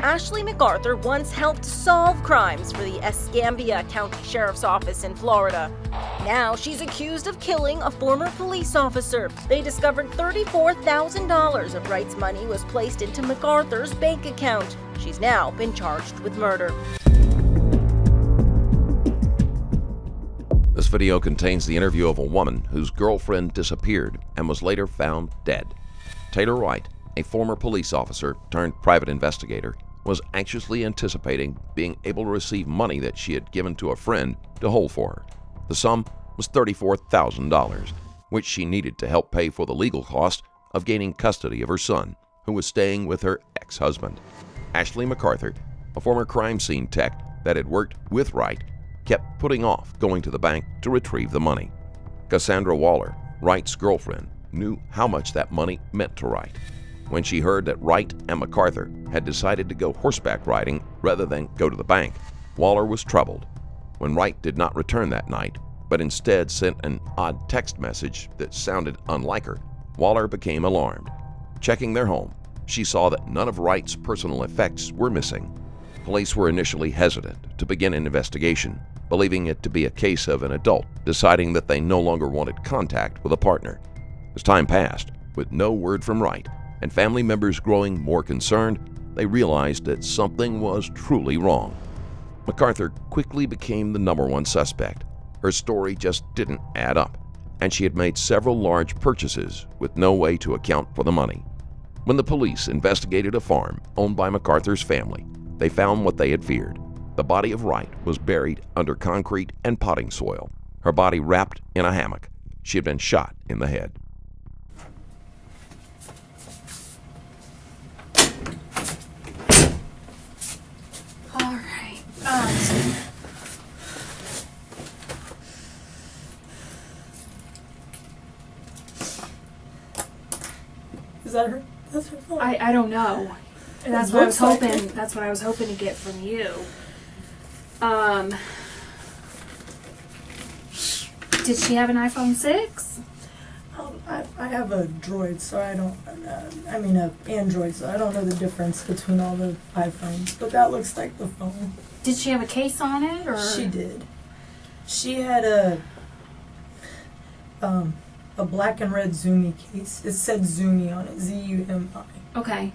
Ashley MacArthur once helped solve crimes for the Escambia County Sheriff's Office in Florida. Now she's accused of killing a former police officer. They discovered $34,000 of Wright's money was placed into MacArthur's bank account. She's now been charged with murder. This video contains the interview of a woman whose girlfriend disappeared and was later found dead. Taylor Wright, a former police officer turned private investigator, was anxiously anticipating being able to receive money that she had given to a friend to hold for her. The sum was $34,000, which she needed to help pay for the legal cost of gaining custody of her son, who was staying with her ex-husband. Ashley MacArthur, a former crime scene tech that had worked with Wright, kept putting off going to the bank to retrieve the money. Cassandra Waller, Wright's girlfriend, knew how much that money meant to Wright. When she heard that Wright and MacArthur had decided to go horseback riding rather than go to the bank, Waller was troubled. When Wright did not return that night, but instead sent an odd text message that sounded unlike her, Waller became alarmed. Checking their home, she saw that none of Wright's personal effects were missing. Police were initially hesitant to begin an investigation, believing it to be a case of an adult deciding that they no longer wanted contact with a partner. As time passed, with no word from Wright, and family members growing more concerned, they realized that something was truly wrong. MacArthur quickly became the #1 suspect. Her story just didn't add up, and she had made several large purchases with no way to account for the money. When the police investigated a farm owned by MacArthur's family, they found what they had feared. The body of Wright was buried under concrete and potting soil, her body wrapped in a hammock. She had been shot in the head. Is that her? That's her phone. I don't know. That's what I was hoping. That's what I was hoping to get from you. Did she have an iPhone 6? I have a Droid, so I don't. I mean, a Android, so I don't know the difference between all the iPhones. But that looks like the phone. Did she have a case on it, or she did? She had a black and red Zoomy case. It said Zoomy on it, Z-U-M-I. Okay.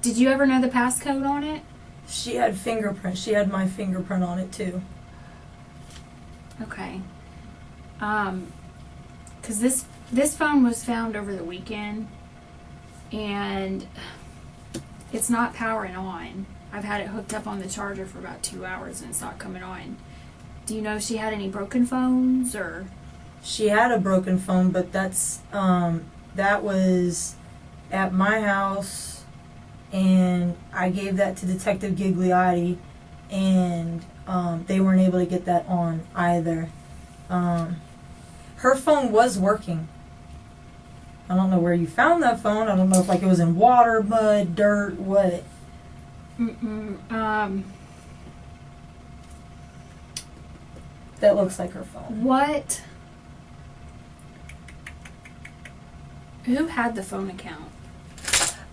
Did you ever know the passcode on it? She had fingerprint. She had my fingerprint on it too. Okay. 'Cause this phone was found over the weekend, and it's not powering on. I've had it hooked up on the charger for about 2 hours and it's not coming on. Do you know if she had any broken phones, or? She had a broken phone, but that was at my house, and I gave that to Detective Gigliotti, and they weren't able to get that on either. Her phone was working. I don't know where you found that phone. I don't know if it was in water, mud, dirt, what. That looks like her phone. What? Who had the phone account?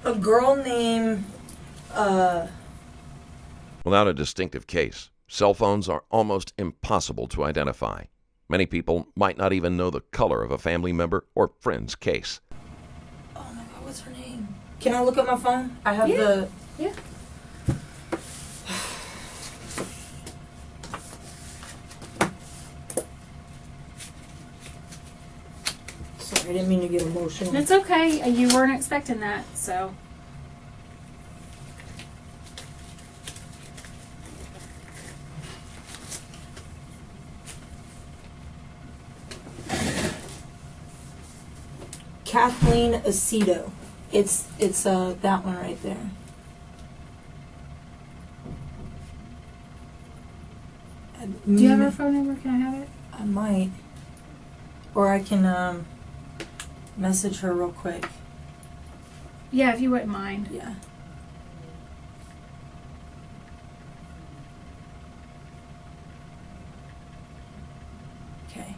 A girl named, Without a distinctive case, cell phones are almost impossible to identify. Many people might not even know the color of a family member or friend's case. Oh my God, what's her name? Can I look at my phone? I have Yeah. Sorry, I didn't mean to get emotional. It's okay. You weren't expecting that, so. Kathleen Aceto. It's that one right there. Do you have her phone number? Can I have it? I might. Or I can message her real quick. Yeah, if you wouldn't mind. Yeah. Okay.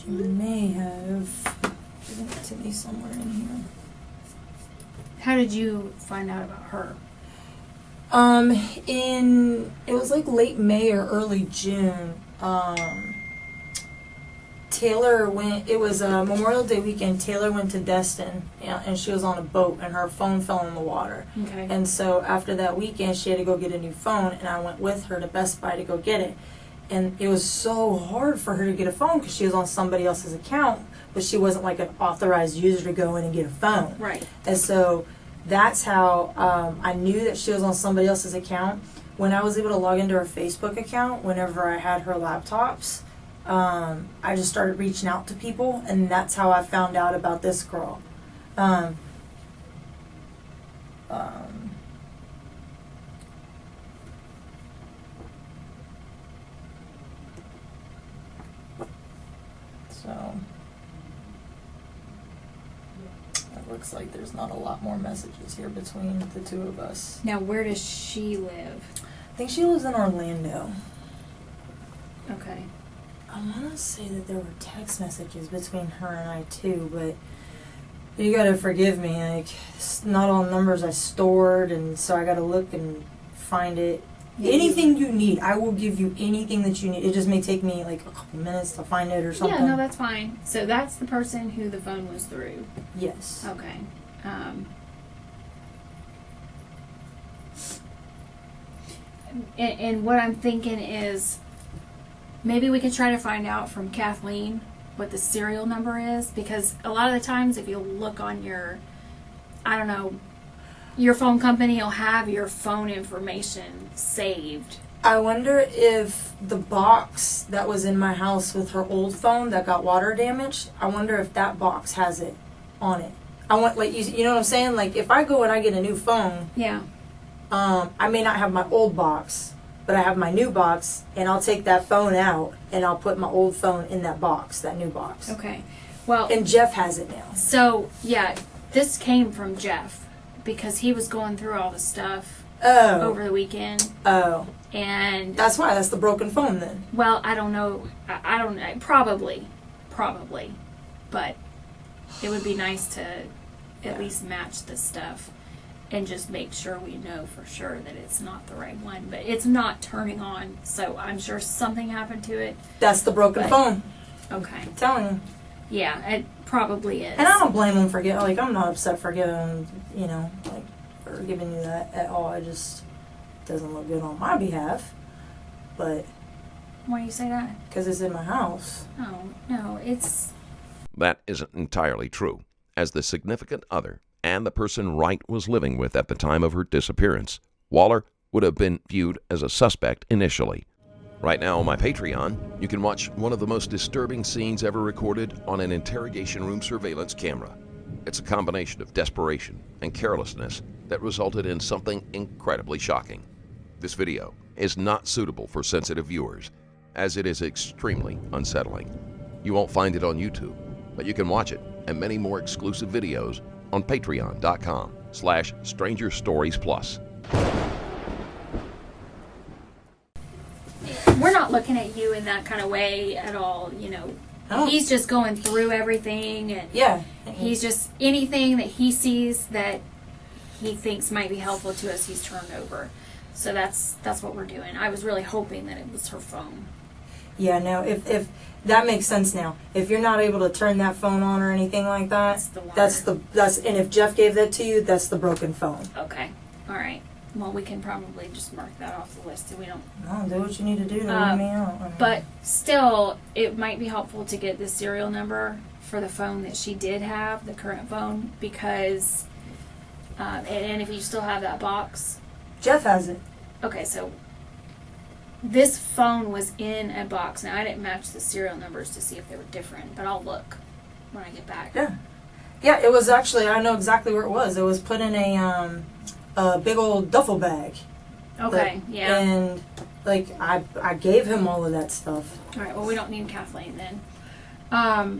may have given it to me somewhere in here. How did you find out about her? It was like late May or early June. Taylor went, it was a Memorial Day weekend, Taylor went to Destin, and she was on a boat, and her phone fell in the water. Okay. And so after that weekend, she had to go get a new phone, and I went with her to Best Buy to go get it. And it was so hard for her to get a phone because she was on somebody else's account, but she wasn't like an authorized user to go in and get a phone. Right. And so that's how I knew that she was on somebody else's account. When I was able to log into her Facebook account, whenever I had her laptops, I just started reaching out to people, and that's how I found out about this girl. So it looks like there's not a lot more messages here between the two of us. Now, where does she live? I think she lives in Orlando. Okay. I want to say that there were text messages between her and I too, but you gotta forgive me. Like, it's not all numbers I stored, and so I gotta look and find it. Yeah, Anything you need, I will give you anything that you need. It just may take me like a couple minutes to find it or something. Yeah, no, that's fine. So that's the person who the phone was through. Yes. Okay. And what I'm thinking is maybe we could try to find out from Kathleen what the serial number is, because a lot of the times if you look on your, I don't know, your phone company will have your phone information saved. I wonder if the box that was in my house with her old phone that got water damaged, I wonder if that box has it on it. I want, like, you know what I'm saying? Like, if I go and I get a new phone, Yeah. I may not have my old box, but I have my new box, and I'll take that phone out, and I'll put my old phone in that box, that new box. Okay. Well, And Jeff has it now. so, yeah, this came from Jeff because he was going through all the stuff Oh. over the weekend. Oh. And, That's why. That's the broken phone then. well, I don't know. I don't know. Probably. But it would be nice to at least match the stuff and just make sure we know for sure that it's not the right one. But it's not turning on, so I'm sure something happened to it. That's the broken But- phone. Okay. I'm telling you. Yeah, it probably is. And I don't blame him for getting, like, I'm not upset for giving, you know, like, for giving you that at all. It just doesn't look good on my behalf. But, Why do you say that? because it's in my house. Oh, no, it's... That isn't entirely true, as the significant other and the person Wright was living with at the time of her disappearance, Waller, would have been viewed as a suspect initially. Right now on my Patreon, you can watch one of the most disturbing scenes ever recorded on an interrogation room surveillance camera. It's a combination of desperation and carelessness that resulted in something incredibly shocking. This video is not suitable for sensitive viewers, as it is extremely unsettling. You won't find it on YouTube, but you can watch it and many more exclusive videos on patreon.com/strangerstoriesplus. We're not looking at you in that kind of way at all, you know. Oh. He's just going through everything, and Yeah. he's just, anything that he sees that he thinks might be helpful to us, he's turned over. So that's what we're doing. I was really hoping that it was her phone. Yeah, no, if that makes sense now. If you're not able to turn that phone on or anything like that, That's the one. and if Jeff gave that to you, that's the broken phone. Okay. All right. Well, we can probably just mark that off the list so we don't. No, do what you need to do to let me out. I mean, But still, it might be helpful to get the serial number for the phone that she did have, the current phone, because, and if you still have that box. Jeff has it. Okay, so this phone was in a box. Now, I didn't match the serial numbers to see if they were different, but I'll look when I get back. Yeah. Yeah, it was actually, I know exactly where it was. It was put in a big old duffel bag. Okay, yeah. And, like, I gave him all of that stuff. All right, well, we don't need Kathleen then. Now,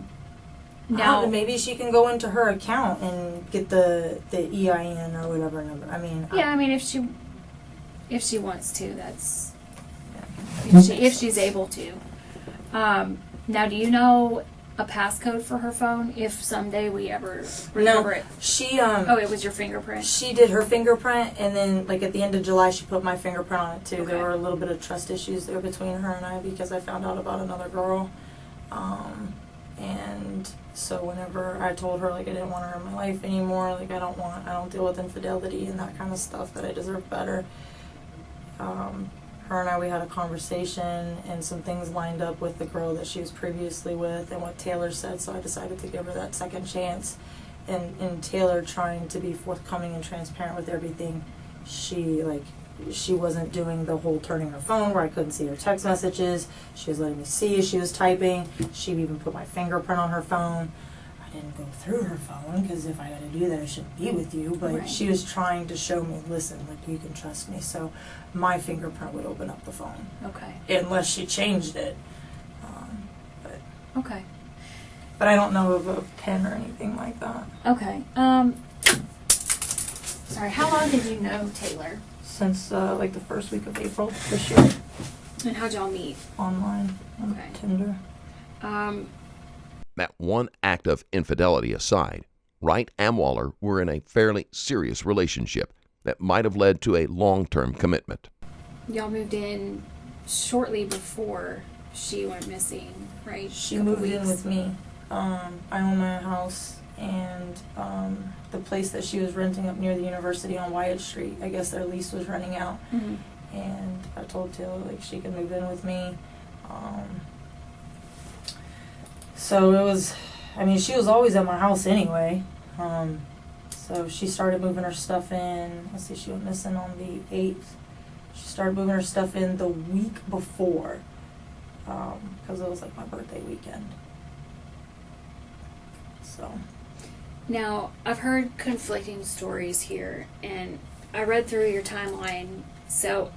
Now, maybe she can go into her account and get the EIN or whatever number. I mean, yeah, I mean, if she wants to, that's if she's able to. Now, do you know a passcode for her phone if someday we ever recover it? She Oh, it was your fingerprint. She did her fingerprint, and then like at the end of July, she put my fingerprint on it too. Okay. There were a little bit of trust issues there between her and I because I found out about another girl, and so whenever I told her like I didn't want her in my life anymore, like I don't deal with infidelity and that kind of stuff, that I deserve better. Her and I, we had a conversation and some things lined up with the girl that she was previously with and what Taylor said, so I decided to give her that second chance. And Taylor, trying to be forthcoming and transparent with everything, she wasn't doing the whole turning her phone where I couldn't see her text messages. She was letting me see as she was typing. She even put my fingerprint on her phone. I didn't go through her phone because if I got to do that, I shouldn't be with you. But Right. she was trying to show me, listen, like, you can trust me. So my fingerprint would open up the phone. Okay. Unless she changed it. Okay. But I don't know of a pen or anything like that. Okay. Sorry, how long did you know Taylor? Since like the first week of April this year. And how'd y'all meet? Online on Okay. Tinder. That one act of infidelity aside, Wright and Waller were in a fairly serious relationship that might have led to a long-term commitment. Y'all moved in shortly before she went missing, right? She Couple moved in weeks. with me. I own my house, and the place that she was renting up near the university on Wyatt Street, I guess their lease was running out. Mhm. And I told Taylor like she could move in with me. So it was, I mean, she was always at my house anyway. So she started moving her stuff in. Let's see, she went missing on the 8th. She started moving her stuff in the week before, because it was like my birthday weekend. So. Now, I've heard conflicting stories here, and I read through your timeline, so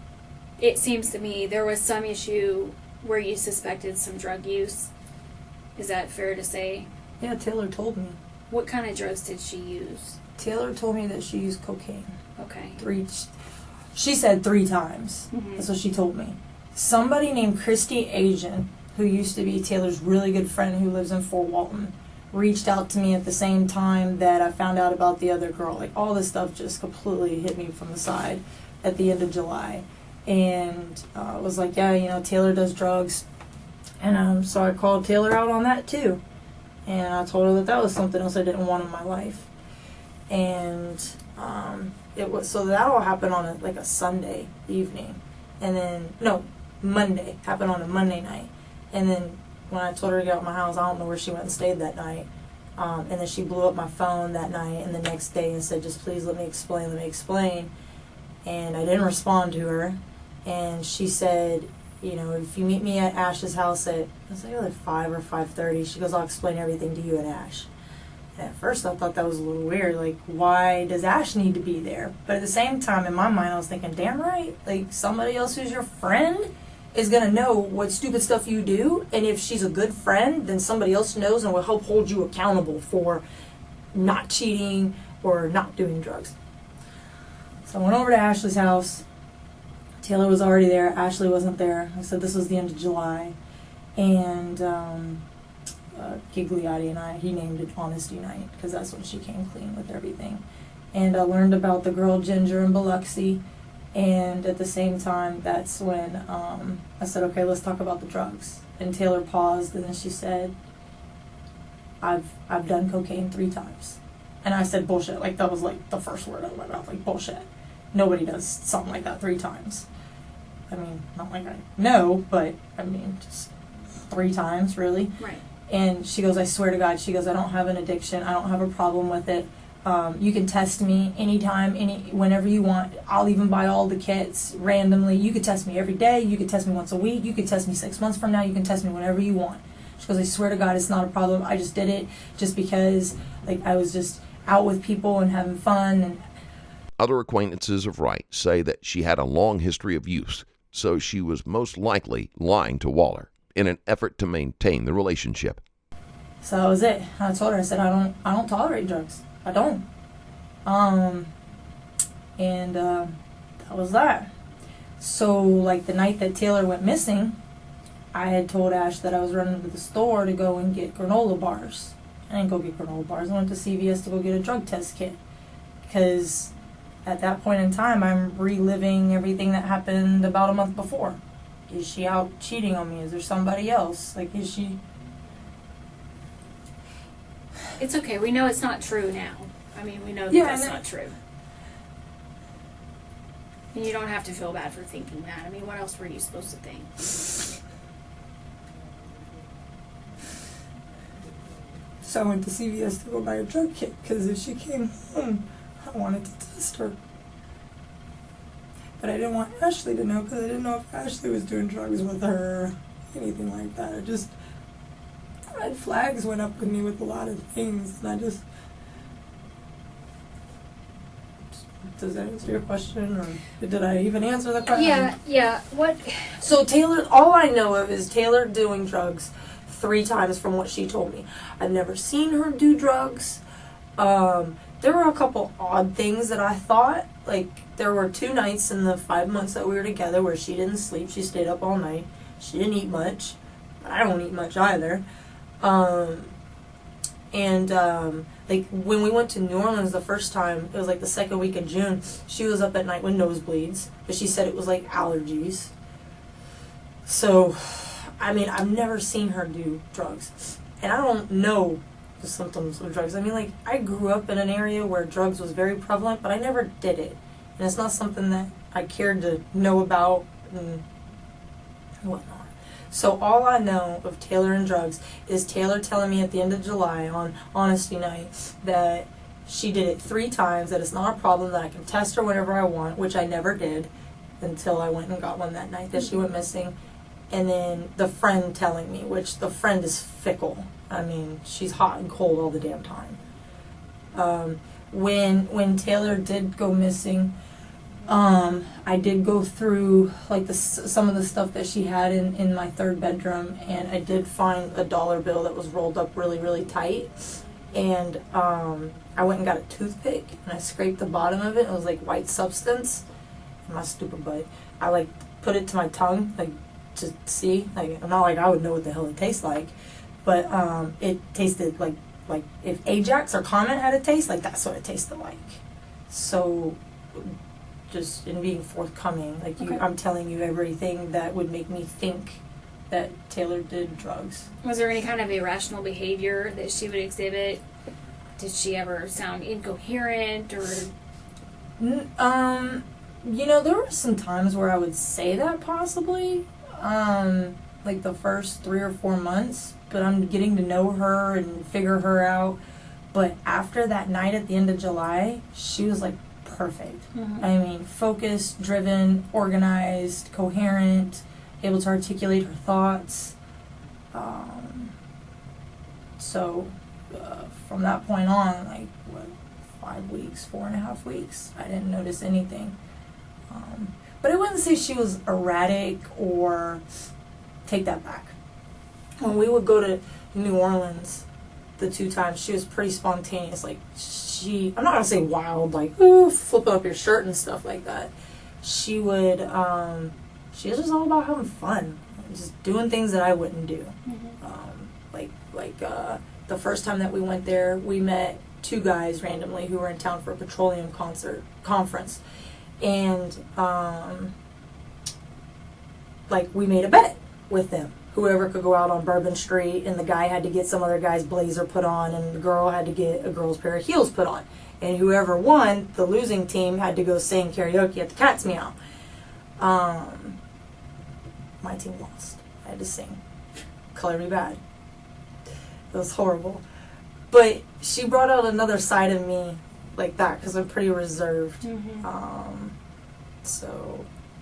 it seems to me there was some issue where you suspected some drug use. Is that fair to say? Yeah, Taylor told me. What kind of drugs did she use? Taylor told me that she used cocaine. Okay. She said 3 times. Mhm. That's what she told me. Somebody named Christy Asian, who used to be Taylor's really good friend who lives in Fort Walton, reached out to me at the same time that I found out about the other girl. Like, all this stuff just completely hit me from the side at the end of July. And was like, yeah, you know, Taylor does drugs. And so I called Taylor out on that too. And I told her that that was something else I didn't want in my life. And it was, so that all happened on a Sunday evening. And then, no, Monday. Happened on a Monday night. And then when I told her to get out of my house, I don't know where she went and stayed that night. And then she blew up my phone that night and the next day and said, just please let me explain. And I didn't respond to her. And she said, you know, if you meet me at Ash's house at, I was like, either 5 or 5:30, she goes, I'll explain everything to you and Ash. And at first I thought that was a little weird, like, why does Ash need to be there? But at the same time, in my mind, I was thinking, damn right, like, somebody else who's your friend is going to know what stupid stuff you do, and if she's a good friend, then somebody else knows and will help hold you accountable for not cheating or not doing drugs. So I went over to Ashley's house. Taylor was already there. Ashley wasn't there. I said this was the end of July. And Gigliotti and I, he named it Honesty Night because that's when she came clean with everything. And I learned about the girl Ginger in Biloxi. And at the same time, that's when I said, okay, let's talk about the drugs. And Taylor paused, and then she said, I've done cocaine 3 times. And I said, bullshit. Like, that was like the first word out of my mouth, like, bullshit. Nobody does something like that 3 times. I mean, not like I know, but I mean, just 3 times, really. Right. And she goes, I swear to God, she goes, I don't have an addiction. I don't have a problem with it. You can test me anytime, whenever you want. I'll even buy all the kits randomly. You could test me every day. You could test me once a week. You could test me 6 months from now. You can test me whenever you want. She goes, I swear to God, it's not a problem. I just did it just because, like, I was just out with people and having fun. And Other acquaintances of Wright say that she had a long history of use, so she was most likely lying to Waller in an effort to maintain the relationship. so that was it. I told her, I said, I don't tolerate drugs. I don't. And that was that. So, like, the night that Taylor went missing, I had told Ash that I was running to the store to go and get granola bars. I didn't go get granola bars. I went to CVS to go get a drug test kit. Because at that point in time, I'm reliving everything that happened about a month before. Is she out cheating on me? Is there somebody else? Like, is she... It's okay. We know it's not true now. I mean, we know that that's not true. And you don't have to feel bad for thinking that. I mean, what else were you supposed to think? So I went to CVS to go buy a drug kit, because if she came home, I wanted to test her. But I didn't want Ashley to know, because I didn't know if Ashley was doing drugs with her or anything like that. Red flags went up with me with a lot of things, and does that answer your question, or did I even answer the question? Yeah. What? So Taylor, all I know of is Taylor doing drugs 3 times from what she told me. I've never seen her do drugs. There were a couple odd things that I thought. Like, there were 2 nights in the 5 months that we were together where she didn't sleep. She stayed up all night. She didn't eat much. I don't eat much either. Like, when we went to New Orleans the first time, it was like the second week of June, she was up at night with nosebleeds, but she said it was like allergies. So, I mean, I've never seen her do drugs, and I don't know the symptoms of drugs. I mean, like, I grew up in an area where drugs was very prevalent, but I never did it, and it's not something that I cared to know about and whatnot. So all I know of Taylor and drugs is Taylor telling me at the end of July on Honesty Night that she did it 3 times, that it's not a problem, that I can test her whenever I want, which I never did until I went and got one that night that she went missing. And then the friend telling me, which the friend is fickle. I mean, she's hot and cold all the damn time. When Taylor did go missing, I did go through like some of the stuff that she had in my 3rd bedroom, and I did find a dollar bill that was rolled up really, really tight. And I went and got a toothpick, and I scraped the bottom of it. It was like white substance. And my stupid butt, I like put it to my tongue, like to see. Like, not like I would know what the hell it tastes like, but it tasted like if Ajax or Comet had a taste, like that's what it tasted like. So, just in being forthcoming, like Okay. I'm telling you everything that would make me think that Taylor did drugs. Was there any kind of irrational behavior that she would exhibit? Did she ever sound incoherent or? You know, there were some times where I would say that possibly, like the first 3 or 4 months, but I'm getting to know her and figure her out. But after that night at the end of July, she was like perfect. Mm-hmm. I mean, focused, driven, organized, coherent, able to articulate her thoughts. So from that point on, like, 5 weeks, 4.5 weeks, I didn't notice anything. But I wouldn't say she was erratic or... Take that back. When we would go to New Orleans the 2 times, she was pretty spontaneous. Like, I'm not gonna say wild, like, ooh, flip up your shirt and stuff like that. She would, she was just all about having fun. Just doing things that I wouldn't do. Mm-hmm. The first time that we went there, we met 2 guys randomly who were in town for a petroleum conference. And, we made a bet with them. Whoever could go out on Bourbon Street, and the guy had to get some other guy's blazer put on, and the girl had to get a girl's pair of heels put on. And whoever won, the losing team, had to go sing karaoke at the Cat's Meow. My team lost. I had to sing. Color Me Bad. It was horrible. But she brought out another side of me like that, because I'm pretty reserved. Mm-hmm.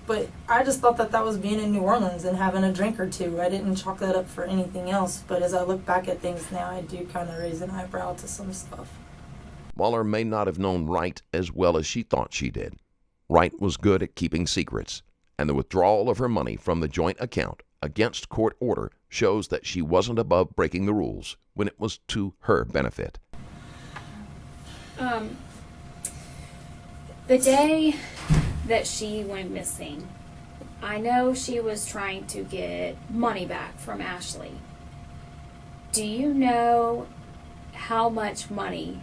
But I just thought that was being in New Orleans and having a drink or 2. I didn't chalk that up for anything else. But as I look back at things now, I do kind of raise an eyebrow to some stuff. Waller may not have known Wright as well as she thought she did. Wright was good at keeping secrets, and the withdrawal of her money from the joint account against court order shows that she wasn't above breaking the rules when it was to her benefit. The day that she went missing, I know she was trying to get money back from Ashley. Do you know how much money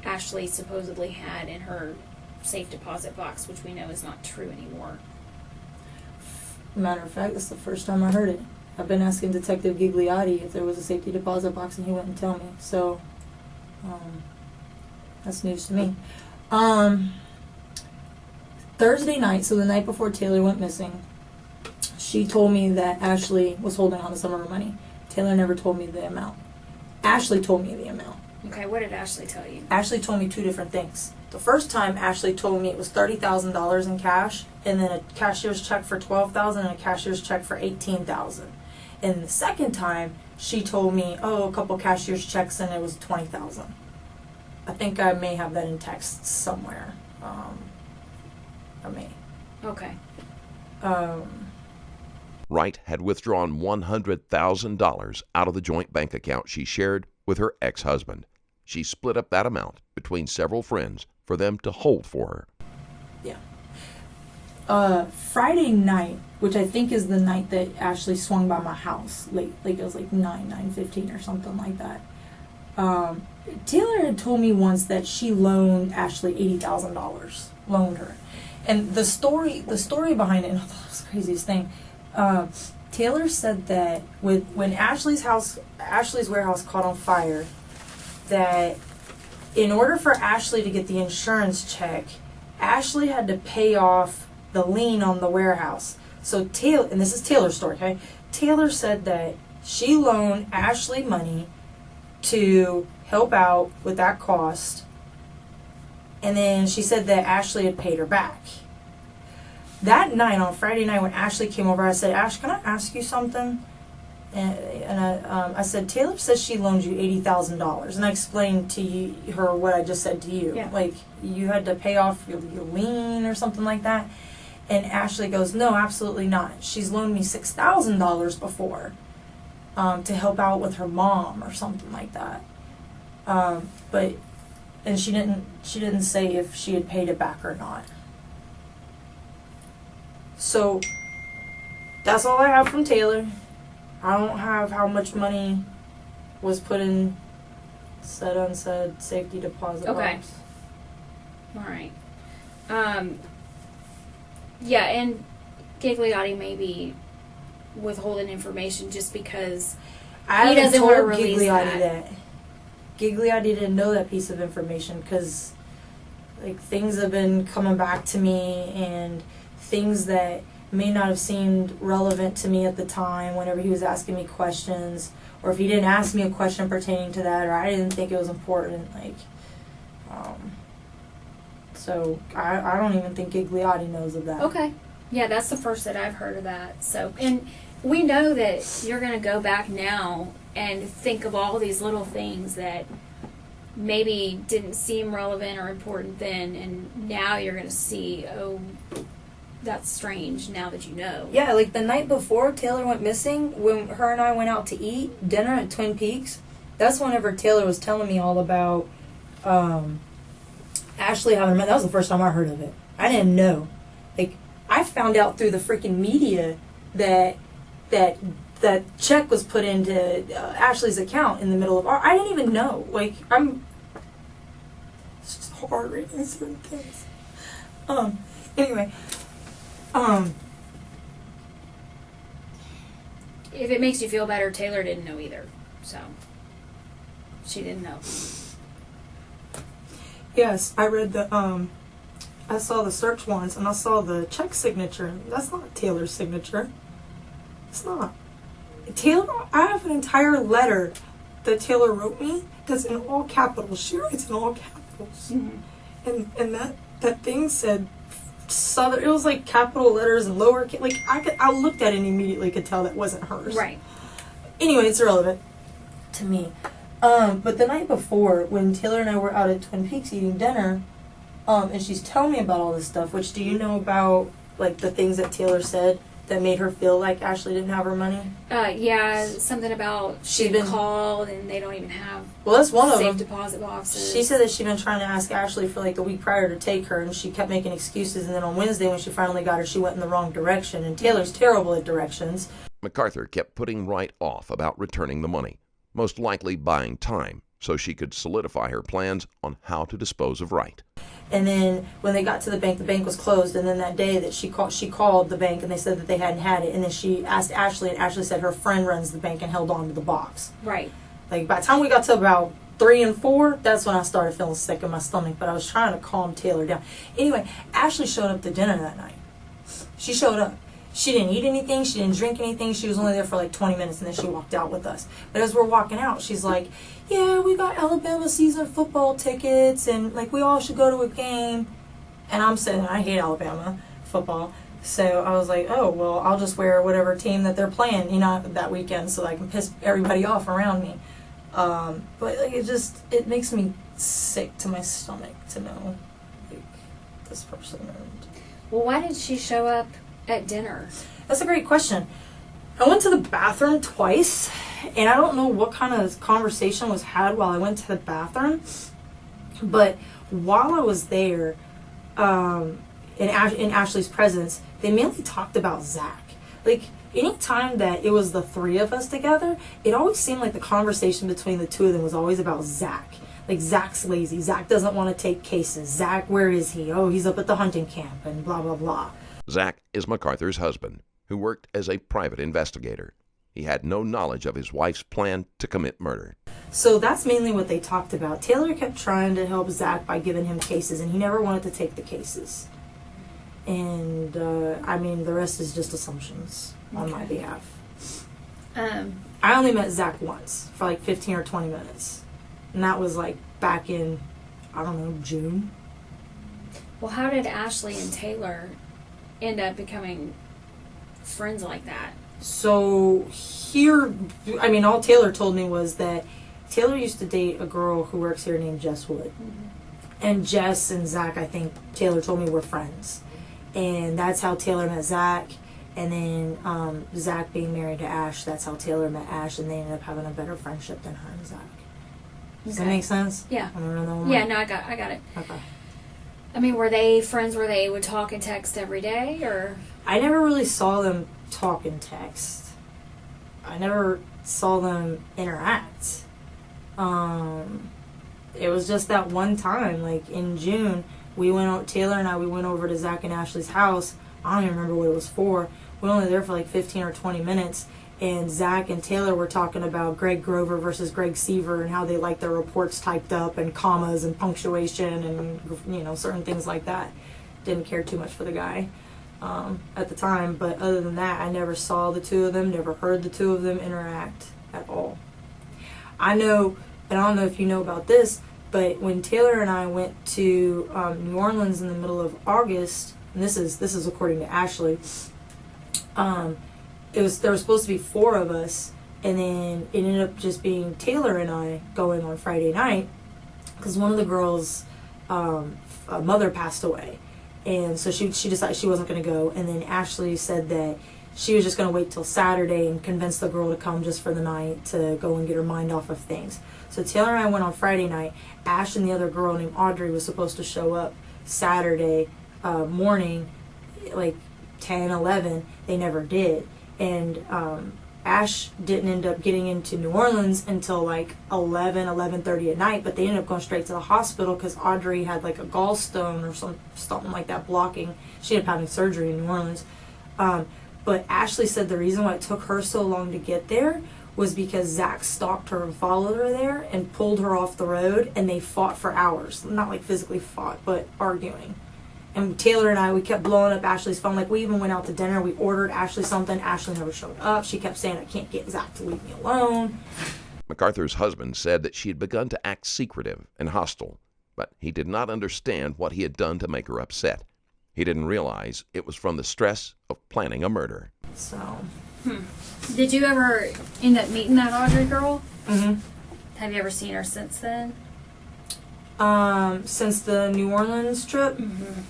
Ashley supposedly had in her safe deposit box, which we know is not true anymore? Matter of fact, that's the first time I heard it. I've been asking Detective Gigliotti if there was a safety deposit box, and he wouldn't tell me. So, that's news to me. Thursday night, so the night before Taylor went missing, she told me that Ashley was holding on to some of her money. Taylor never told me the amount. Ashley told me the amount. Okay, what did Ashley tell you? Ashley told me two different things. The first time, Ashley told me it was $30,000 in cash, and then a cashier's check for $12,000 and a cashier's check for $18,000. And the second time, she told me, a couple cashier's checks and it was $20,000. I think I may have that in text somewhere. I may. Okay. Wright had withdrawn $100,000 out of the joint bank account she shared with her ex-husband. She split up that amount between several friends for them to hold for her. Yeah. Friday night, which I think is the night that Ashley swung by my house late, like it was like 9:15 or something like that. Taylor had told me once that she loaned Ashley $80,000, loaned her. And the story behind it, and I thought it was the craziest thing, Taylor said that when Ashley's warehouse caught on fire, that in order for Ashley to get the insurance check, Ashley had to pay off the lien on the warehouse. So Taylor, and this is Taylor's story, okay? Taylor said that she loaned Ashley money to help out with that cost, and then she said that Ashley had paid her back. That night, on Friday night, when Ashley came over, I said, Ash, can I ask you something? And I said, Taylor says she loaned you $80,000. And I explained to her what I just said to you. Yeah. Like, you had to pay off your lien or something like that. And Ashley goes, no, absolutely not. She's loaned me $6,000 before to help out with her mom or something like that. And she didn't say if she had paid it back or not. So that's all I have from Taylor. I don't have how much money was put in said unsaid safety deposit box. All right. Yeah, and Gigliotti may be withholding information just because he doesn't want to release that. Gigliotti didn't know that piece of information because, like, things have been coming back to me and things that may not have seemed relevant to me at the time whenever he was asking me questions, or if he didn't ask me a question pertaining to that, or I didn't think it was important, so I don't even think Gigliotti knows of that. Okay. Yeah, that's the first that I've heard of that. So, and we know that you're going to go back now and think of all these little things that maybe didn't seem relevant or important then, and now you're going to see, oh, that's strange now that you know. Yeah, like the night before Taylor went missing, when her and I went out to eat dinner at Twin Peaks, that's whenever Taylor was telling me all about Ashley having met. That was the first time I heard of it. I didn't know. Like, I found out through the freaking media that check was put into Ashley's account in the middle of I didn't even know. Like, it's just hard reading certain things. Anyway. If it makes you feel better, Taylor didn't know either. So, she didn't know. Yes, I read I saw the search warrants and I saw the check signature. That's not Taylor's signature. It's not. Taylor, I have an entire letter that Taylor wrote me that's in all capitals. She writes in all capitals. Mm-hmm. And that thing said Southern, it was like capital letters and lower, like I looked at it and immediately could tell that wasn't hers. Right. Anyway, it's irrelevant to me. But the night before, when Taylor and I were out at Twin Peaks eating dinner, and she's telling me about all this stuff, which do you know about, like, the things that Taylor said that made her feel like Ashley didn't have her money? Yeah, something about She'd she'd been called and they don't even have Well, that's one of safe them. deposit boxes. She said that she'd been trying to ask Ashley for like the week prior to take her, and she kept making excuses. And then on Wednesday, when she finally got her, she went in the wrong direction. And Taylor's terrible at directions. MacArthur kept putting Wright off about returning the money, most likely buying time so she could solidify her plans on how to dispose of Wright. And then when they got to the bank was closed. And then that day that she called the bank, and they said that they hadn't had it. And then she asked Ashley, and Ashley said her friend runs the bank and held on to the box. Right. Like, by the time we got to about 3 and 4, that's when I started feeling sick in my stomach. But I was trying to calm Taylor down. Anyway, Ashley showed up to dinner that night. She showed up. She didn't eat anything. She didn't drink anything. She was only there for like 20 minutes, and then she walked out with us. But as we're walking out, she's like, yeah, we got Alabama season football tickets, and like we all should go to a game. And I'm saying, I hate Alabama football. So I was like, oh, well, I'll just wear whatever team that they're playing, that weekend, so that I can piss everybody off around me. But like, it makes me sick to my stomach to know, like, this person. Well, why did she show up at dinner? That's a great question. I went to the bathroom twice, and I don't know what kind of conversation was had while I went to the bathroom, but while I was there, in Ashley's presence, they mainly talked about Zach. Like, anytime that it was the three of us together, it always seemed like the conversation between the two of them was always about Zach. Like, Zach's lazy. Zach doesn't want to take cases. Zach, where is he? Oh, he's up at the hunting camp, and blah, blah, blah. Zach is MacArthur's husband, who worked as a private investigator. He had no knowledge of his wife's plan to commit murder. So that's mainly what they talked about. Taylor kept trying to help Zach by giving him cases, and he never wanted to take the cases. And, the rest is just assumptions on my behalf. I only met Zach once for like 15 or 20 minutes. And that was like back in, I don't know, June. Well, how did Ashley and Taylor end up becoming friends like that? So here, all Taylor told me was that Taylor used to date a girl who works here named Jess Wood. Mm-hmm. And Jess and Zach, I think Taylor told me, were friends. And that's how Taylor met Zach. And then Zach being married to Ash, that's how Taylor met Ash. And they ended up having a better friendship than her and Zach. Does that make sense? Yeah. Yeah, no, I got it. Okay. Were they friends where they would talk and text every day, or? I never really saw them talk and text. I never saw them interact. It was just that one time, like in June, Taylor and I went over to Zach and Ashley's house. I don't even remember what it was for. We were only there for like 15 or 20 minutes. And Zach and Taylor were talking about Greg Grover versus Greg Seaver and how they like their reports typed up and commas and punctuation and, certain things like that. Didn't care too much for the guy at the time. But other than that, I never saw the two of them, never heard the two of them interact at all. I know, and I don't know if you know about this, but when Taylor and I went to New Orleans in the middle of August, and this is according to Ashley, there were supposed to be 4 of us, and then it ended up just being Taylor and I going on Friday night, because one of the girls' mother passed away, and so she decided she wasn't going to go, and then Ashley said that she was just going to wait till Saturday and convince the girl to come just for the night to go and get her mind off of things. So Taylor and I went on Friday night. Ash and the other girl named Audrey was supposed to show up Saturday morning, like 10, 11. They never did. And Ash didn't end up getting into New Orleans until like 11:30 at night, but they ended up going straight to the hospital because Audrey had like a gallstone or something like that blocking. She ended up having surgery in New Orleans. But Ashley said the reason why it took her so long to get there was because Zach stalked her and followed her there and pulled her off the road, and they fought for hours. Not like physically fought, but arguing. And Taylor and I, we kept blowing up Ashley's phone. Like, we even went out to dinner. We ordered Ashley something. Ashley never showed up. She kept saying, I can't get Zach to leave me alone. MacArthur's husband said that she had begun to act secretive and hostile, but he did not understand what he had done to make her upset. He didn't realize it was from the stress of planning a murder. So. Did you ever end up meeting that Audrey girl? Mm-hmm. Have you ever seen her since then? Since the New Orleans trip? Mm-hmm.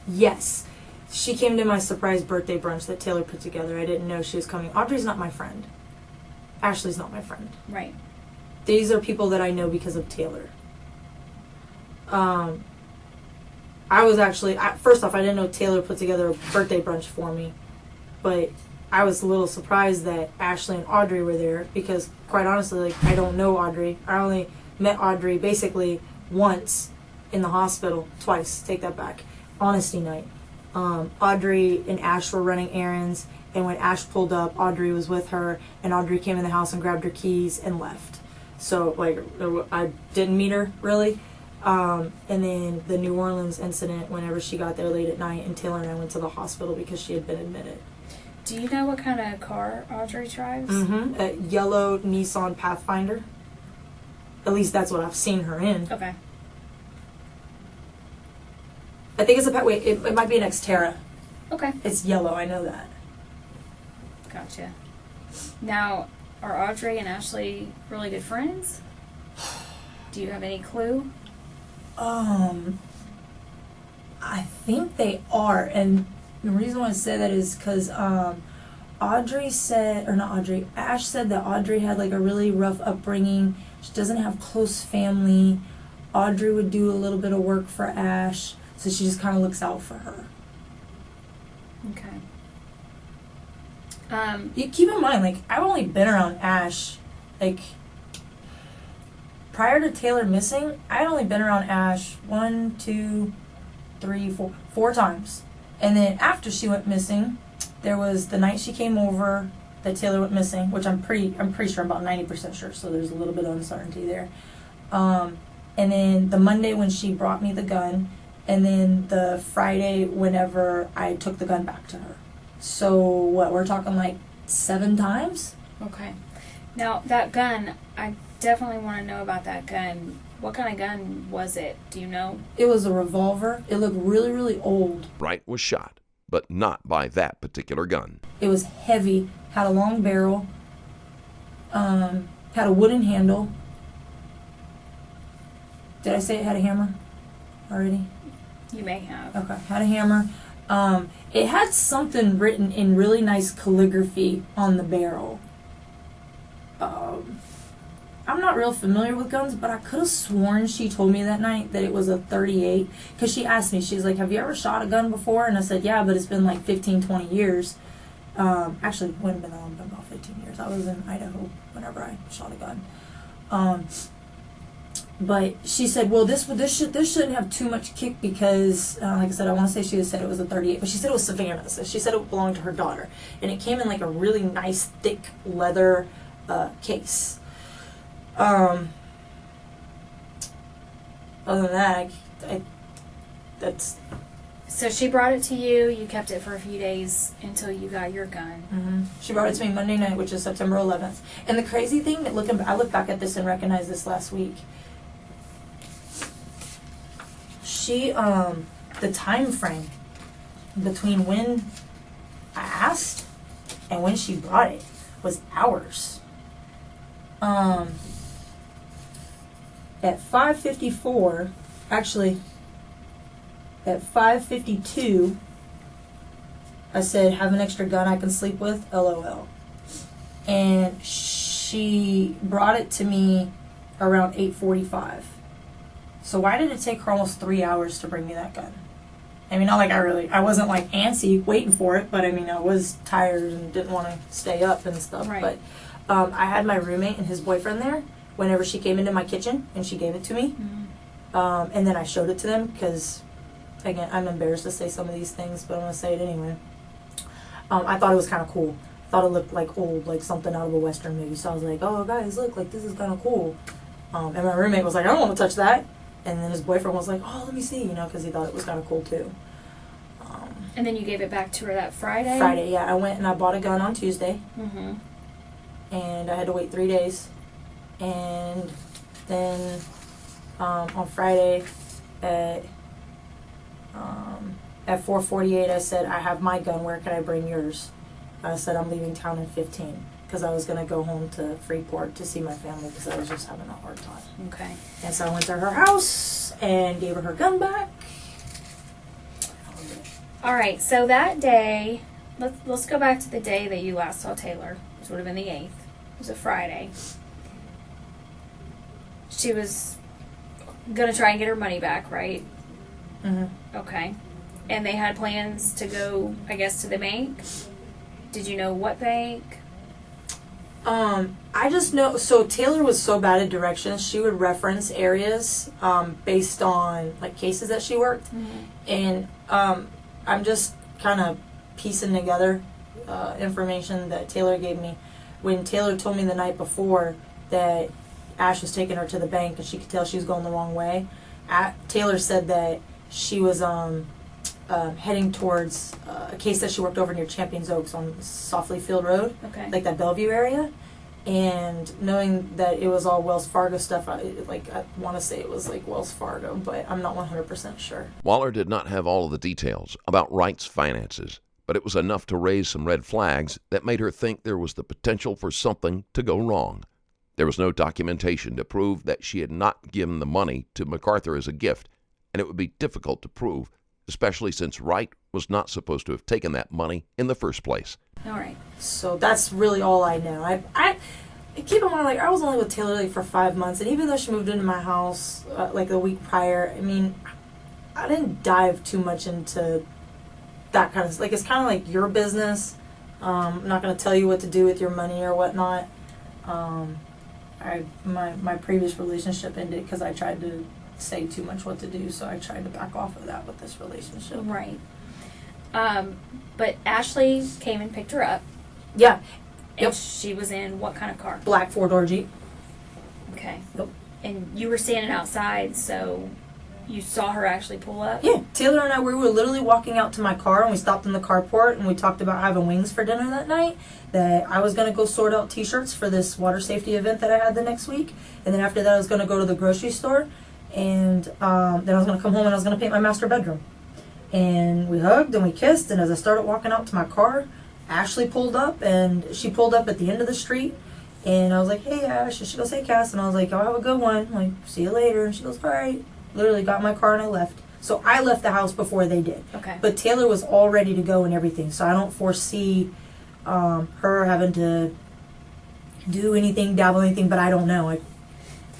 Yes. She came to my surprise birthday brunch that Taylor put together. I didn't know she was coming. Audrey's not my friend. Ashley's not my friend. Right. These are people that I know because of Taylor. I was actually, first off, I didn't know Taylor put together a birthday brunch for me, but I was a little surprised that Ashley and Audrey were there because, quite honestly, like, I don't know Audrey. I only met Audrey basically once in the hospital, twice, take that back, honesty night. Audrey and Ash were running errands, and when Ash pulled up, Audrey was with her, and Audrey came in the house and grabbed her keys and left. So, like, I didn't meet her, really. And then the New Orleans incident, whenever she got there late at night, and Taylor and I went to the hospital because she had been admitted. Do you know what kind of car Audrey drives? Mm-hmm. A yellow Nissan Pathfinder. At least that's what I've seen her in. Okay. I think it's a wait. It might be an Xterra. Okay. It's yellow. I know that. Gotcha. Now, are Audrey and Ashley really good friends? Do you have any clue? I think they are, and the reason why I say that is because Audrey said, or not Audrey, Ash said that Audrey had like a really rough upbringing. She doesn't have close family. Audrey would do a little bit of work for Ash, so she just kind of looks out for her. Okay. You keep in mind, like, I've only been around Ash, like, prior to Taylor missing, I'd only been around Ash 4 times. And then after she went missing, there was the night she came over that Taylor went missing, which I'm pretty sure, about 90% sure, so there's a little bit of uncertainty there. And then the Monday when she brought me the gun, and then the Friday whenever I took the gun back to her. So what, we're talking like 7 times? Okay. Now, that gun, I definitely want to know about that gun. What kind of gun was it? Do you know? It was a revolver. It looked really, really old. Wright was shot, but not by that particular gun. It was heavy, had a long barrel, had a wooden handle. Did I say it had a hammer already? You may have. Okay, had a hammer. It had something written in really nice calligraphy on the barrel. I'm not real familiar with guns, but I could have sworn she told me that night that it was a 38. Because she asked me, she's like, have you ever shot a gun before? And I said, yeah, but it's been like 15, 20 years. Actually, it wouldn't have been that long, been about 15 years. I was in Idaho whenever I shot a gun. But she said, well, this shouldn't have too much kick because, like I said, I want to say she said it was a 38, but she said it was Savannah's. So she said it belonged to her daughter. And it came in like a really nice, thick leather case. Other than that, that's... So she brought it to you, you kept it for a few days until you got your gun. Mm-hmm. She brought it to me Monday night, which is September 11th. And the crazy thing, that I looked back at this and recognized this last week. She, the time frame between when I asked and when she brought it was hours. At 5:54, actually, at 5:52, I said, have an extra gun I can sleep with, LOL. And she brought it to me around 8:45. So why did it take her almost 3 hours to bring me that gun? I mean, not like I wasn't like antsy waiting for it, but I mean, I was tired and didn't want to stay up and stuff. Right. But I had my roommate and his boyfriend there whenever she came into my kitchen and she gave it to me. Mm-hmm. And then I showed it to them because, again, I'm embarrassed to say some of these things, but I'm going to say it anyway. I thought it was kind of cool. I thought it looked like old, like something out of a Western movie. So I was like, oh, guys, look, like this is kind of cool. And my roommate was like, I don't want to touch that. And then his boyfriend was like, oh, let me see, because he thought it was kind of cool too. And then you gave it back to her that Friday? Friday, yeah. I went and I bought a gun on Tuesday. Mm-hmm. And I had to wait 3 days. And then on Friday at 4:48, I said, I have my gun. Where can I bring yours? I said, I'm leaving town in 15 because I was going to go home to Freeport to see my family because I was just having a hard time. Okay. And so I went to her house and gave her gun back. All right, so that day, let's go back to the day that you last saw Taylor, which would have been the 8th. It was a Friday. She was going to try and get her money back, right? Mm-hmm. Okay. And they had plans to go, I guess, to the bank? Did you know what bank? I just know, so Taylor was so bad at directions, she would reference areas based on like cases that she worked. And I'm just kind of piecing together information that Taylor gave me. When Taylor told me the night before that Ash was taking her to the bank and she could tell she was going the wrong way, Taylor said that she was heading towards a case that she worked over near Champions Oaks on Softly Field Road, Okay. like that Bellevue area. And knowing that it was all Wells Fargo stuff, I want to say it was like Wells Fargo, but I'm not 100% sure. Waller did not have all of the details about Wright's finances, but it was enough to raise some red flags that made her think there was the potential for something to go wrong. There was no documentation to prove that she had not given the money to MacArthur as a gift, and it would be difficult to prove, especially since Wright was not supposed to have taken that money in the first place. All right. So that's really all I know. I keep in mind, like, I was only with Taylor like for 5 months, and even though she moved into my house like the week prior, I mean, I didn't dive too much into that kind of, like, it's kind of like your business. I'm not going to tell you what to do with your money or whatnot. My previous relationship ended because I tried to say too much what to do, so I tried to back off of that with this relationship. Right. But Ashley came and picked her up. Yeah. And Yep. she was in what kind of car? Black 4-door Jeep. Okay. Yep. And you were standing outside, so you saw her actually pull up? Yeah, Taylor and I, we were literally walking out to my car, and we stopped in the carport, and we talked about having wings for dinner that night, that I was going to go sort out t-shirts for this water safety event that I had the next week, and then after that I was going to go to the grocery store, and then I was going to come home and I was going to paint my master bedroom. And we hugged and we kissed, and as I started walking out to my car, Ashley pulled up, and she pulled up at the end of the street, and I was like, "Hey, Ash," and she goes, "Hey, Cass," and I was like, "Y'all have a good one, like, see you later," and she goes, "All right." Literally got in my car and I left. So I left the house before they did. Okay. But Taylor was all ready to go and everything, so I don't foresee her having to do anything, dabble anything, but I don't know.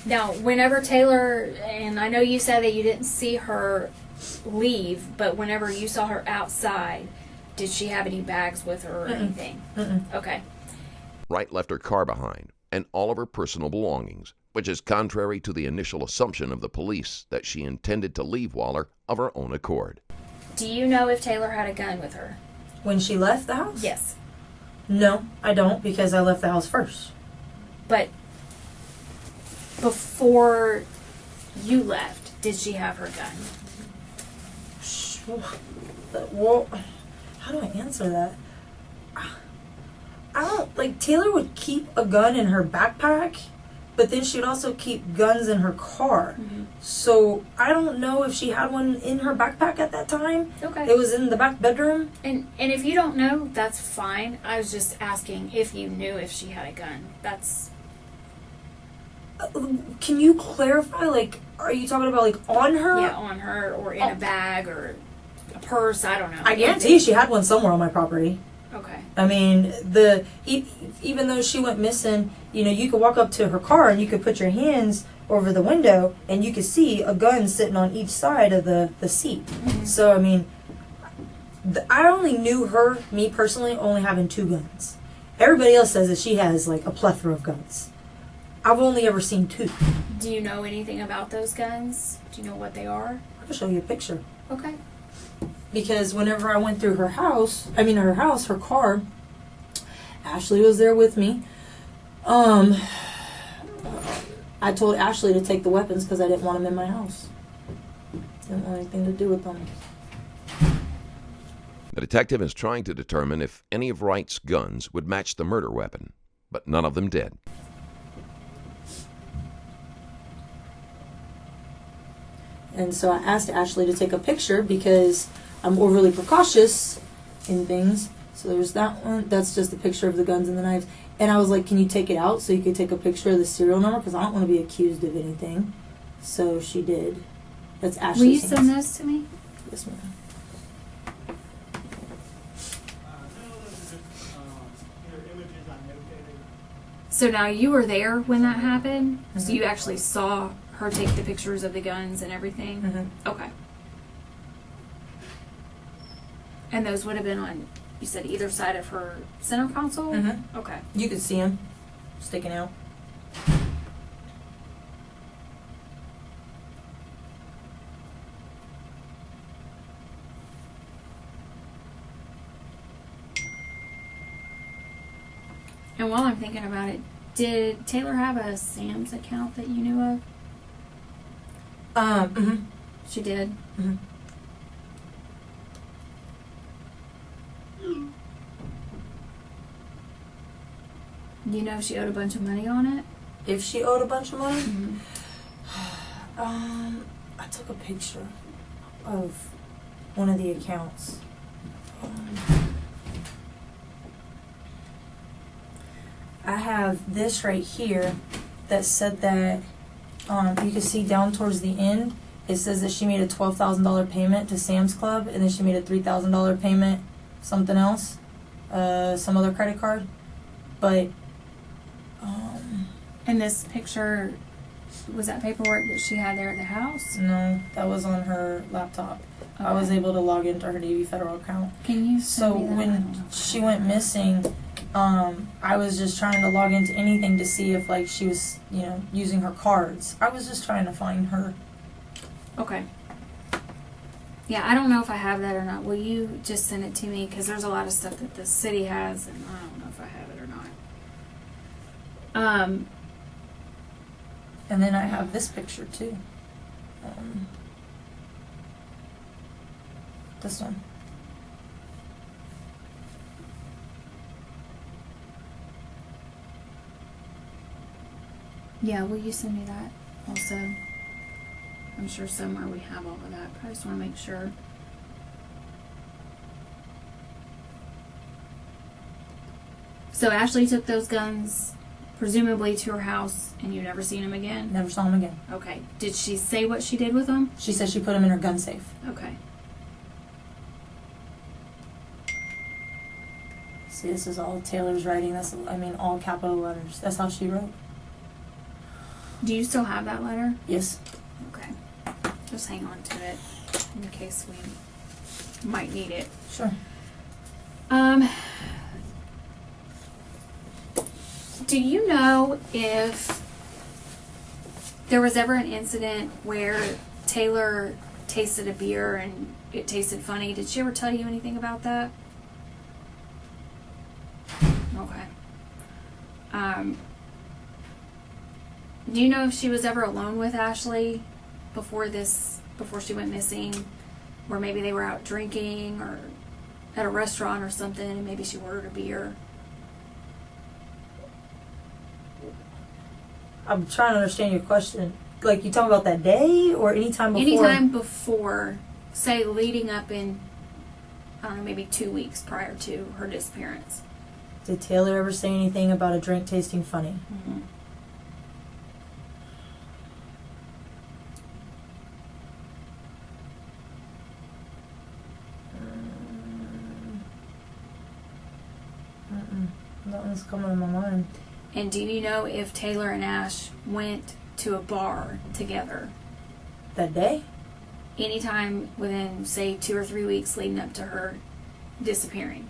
Now, whenever Taylor, and I know you said that you didn't see her leave, but whenever you saw her outside, did she have any bags with her or anything? Okay. Wright left her car behind and all of her personal belongings, which is contrary to the initial assumption of the police that she intended to leave Waller of her own accord. Do you know if Taylor had a gun with her? When she left the house? Yes. No, I don't, because I left the house first. But before you left, did she have her gun? Well, how do I answer that? I don't, like, Taylor would keep a gun in her backpack, but then she would also keep guns in her car. So I don't know if she had one in her backpack at that time. Okay. It was in the back bedroom. And if you don't know, that's fine. I was just asking if you knew if she had a gun. That's... Can you clarify, like, are you talking about, like, on her? Yeah, on her or in a bag or a purse. I don't know. I guarantee she had one somewhere on my property. Okay. I mean, even though she went missing, you know, you could walk up to her car and you could put your hands over the window and you could see a gun sitting on each side of the seat. So, I mean, I only knew her, me personally, only having 2 guns. Everybody else says that she has, like, a plethora of guns. I've only ever seen 2. Do you know anything about those guns? Do you know what they are? I'll show you a picture. Okay. Because whenever I went through her car, Ashley was there with me. I told Ashley to take the weapons because I didn't want them in my house. Didn't want anything to do with them. The detective is trying to determine if any of Wright's guns would match the murder weapon, but none of them did. And so I asked Ashley to take a picture because I'm overly precautious in things. So there's that one. That's just a picture of the guns and the knives. And I was like, can you take it out so you could take a picture of the serial number? Because I don't want to be accused of anything. So she did. That's Ashley's. Will you send those to me? Yes, ma'am. So now you were there when that happened? So Mhm. you actually saw her take the pictures of the guns and everything? Mm-hmm. Okay. And those would have been on, you said, either side of her center console? Mm-hmm. Okay. You could see them sticking out. And while I'm thinking about it, did Taylor have a Sam's account that you knew of? Mm-hmm. She did? Mm-hmm. You know if she owed a bunch of money on it? If she owed a bunch of money, Mm-hmm. I took a picture of one of the accounts. I have this right here that said that you can see down towards the end. It says that she made a $12,000 payment to Sam's Club, and then she made a $3,000 payment, something else, some other credit card. But And this picture, was that paperwork that she had there at the house? no, that was on her laptop. I was Okay. able to log into her Navy Federal account. Can you So send me that? I when don't know if she I went have that. missing, I was just trying to log into anything to see if like she was, using her cards. I was just trying to find her. Okay. Yeah, I don't know if I have that or not. Will you just send it to me? Because there's a lot of stuff that the city has, and I don't know if I have it or not. And then I have this picture too. This one. Yeah, will you send me that also? I'm sure somewhere we have all of that, but I just want to make sure. So Ashley took those guns, presumably to her house, and you never seen them again? Never saw him again. Okay. Did she say what she did with them? She said she put him in her gun safe. Okay. See, this is all Taylor's writing. All capital letters. That's how she wrote. Do you still have that letter? Yes. Okay. Just hang on to it in case we might need it. Sure. Do you know if there was ever an incident where Taylor tasted a beer and it tasted funny? Did she ever tell you anything about that? Okay. Do you know if she was ever alone with Ashley before she went missing? Or maybe they were out drinking or at a restaurant or something and maybe she ordered a beer? I'm trying to understand your question. Like, you talking about that day or anytime before? Anytime before, say leading up in, I don't know, maybe 2 weeks prior to her disappearance. Did Taylor ever say anything about a drink tasting funny? Mm-hmm. Nothing's coming to my mind. And do you know if Taylor and Ash went to a bar together? That day? Anytime within, say, 2 or 3 weeks leading up to her disappearing?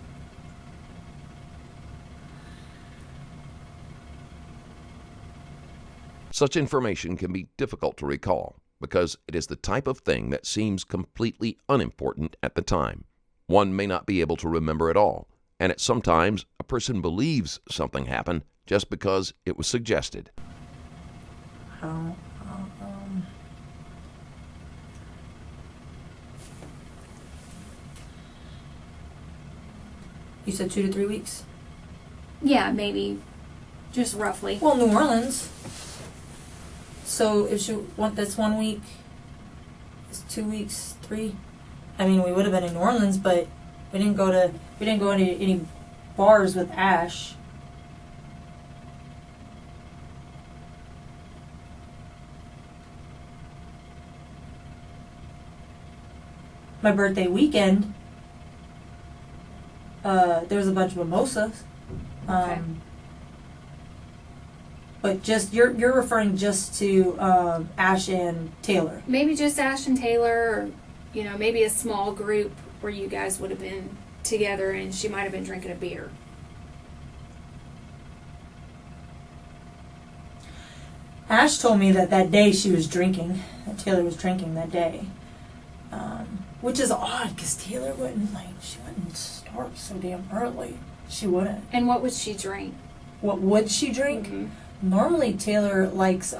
Such information can be difficult to recall because it is the type of thing that seems completely unimportant at the time. One may not be able to remember it all, and sometimes a person believes something happened just because it was suggested. You said 2 to 3 weeks? Yeah, maybe. Just roughly. Well, New Orleans. So if that's 1 week, it's 2 weeks, 3. I mean, we would have been in New Orleans, but we didn't go to any bars with Ash. My birthday weekend, there was a bunch of mimosas. Okay. But just you're referring just to Ash and Taylor. Maybe just Ash and Taylor, or, you know, maybe a small group where you guys would have been together and she might have been drinking a beer. Ash told me that day she was drinking, that Taylor was drinking that day. Which is odd, because Taylor wouldn't start so damn early. She wouldn't. And what would she drink? What would she drink? Mm-hmm. Normally Taylor likes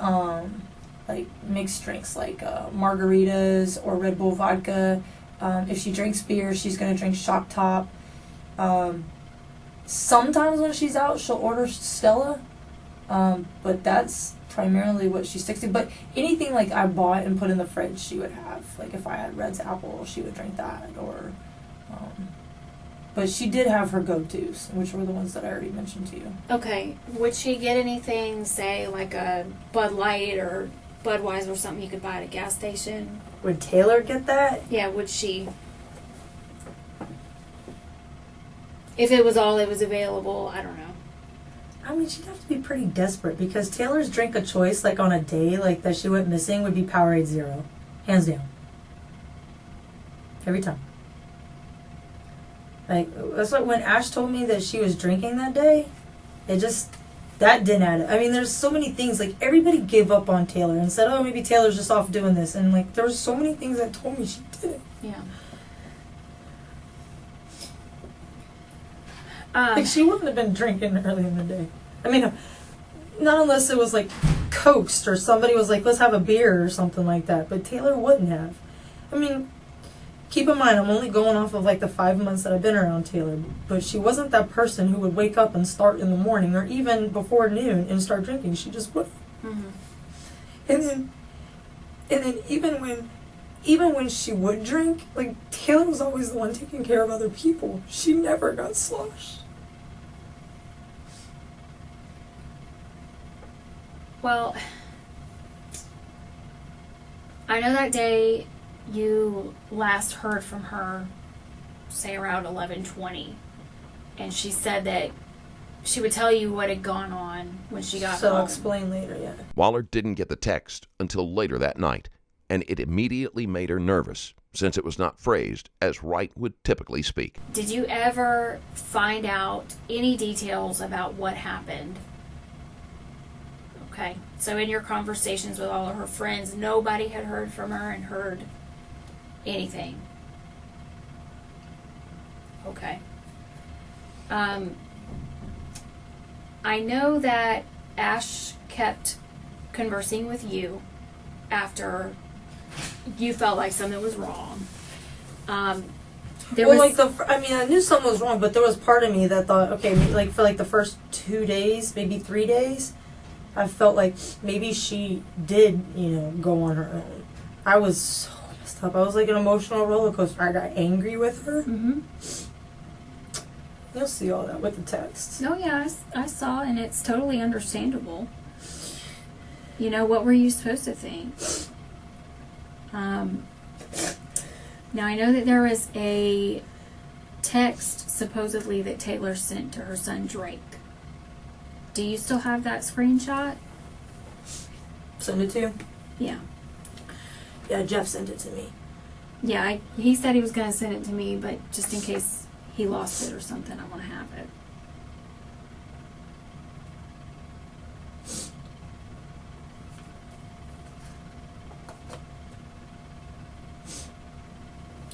like mixed drinks, like margaritas or Red Bull vodka. If she drinks beer, she's gonna drink Shock Top. Sometimes when she's out, she'll order Stella, but that's primarily what she sticks to. But anything like I bought and put in the fridge, she would have. Like if I had Red's Apple, she would drink that. Or, but she did have her go-tos, which were the ones that I already mentioned to you. Okay. Would she get anything, say, like a Bud Light or Budweiser or something you could buy at a gas station? Would Taylor get that? Yeah, would she? If it was all that was available, I don't know. I mean, she'd have to be pretty desperate, because Taylor's drink of choice, like on a day like that she went missing, would be Powerade Zero. Hands down. Every time. Like, that's like when Ash told me that she was drinking that day, that didn't add up. I mean, there's so many things, like, everybody gave up on Taylor and said, oh, maybe Taylor's just off doing this. And, like, there were so many things that told me she didn't. Yeah. Like, she wouldn't have been drinking early in the day. I mean, not unless it was, like, coaxed or somebody was like, let's have a beer or something like that. But Taylor wouldn't have. I mean, keep in mind, I'm only going off of, like, the 5 months that I've been around Taylor. But she wasn't that person who would wake up and start in the morning or even before noon and start drinking. She just wouldn't. Mm-hmm. And then even when she would drink, like, Taylor was always the one taking care of other people. She never got sloshed. Well, I know that day you last heard from her, say around 11:20, and she said that she would tell you what had gone on when she got home. So I'll explain later, yeah. Waller didn't get the text until later that night, and it immediately made her nervous, since it was not phrased as Wright would typically speak. Did you ever find out any details about what happened? Okay, so in your conversations with all of her friends, nobody had heard from her and heard anything. Okay. I know that Ash kept conversing with you after you felt like something was wrong. I knew something was wrong, but there was part of me that thought, okay, like for like the first 2 days, maybe 3 days, I felt like maybe she did, go on her own. I was so messed up. I was like an emotional roller coaster. I got angry with her. Mm-hmm. You'll see all that with the text. No, yeah, I saw, and it's totally understandable. What were you supposed to think? Now, I know that there was a text, supposedly, that Taylor sent to her son, Drake. Do you still have that screenshot? Send it to you? Yeah. Yeah, Jeff sent it to me. Yeah, he said he was going to send it to me, but just in case he lost it or something, I want to have it.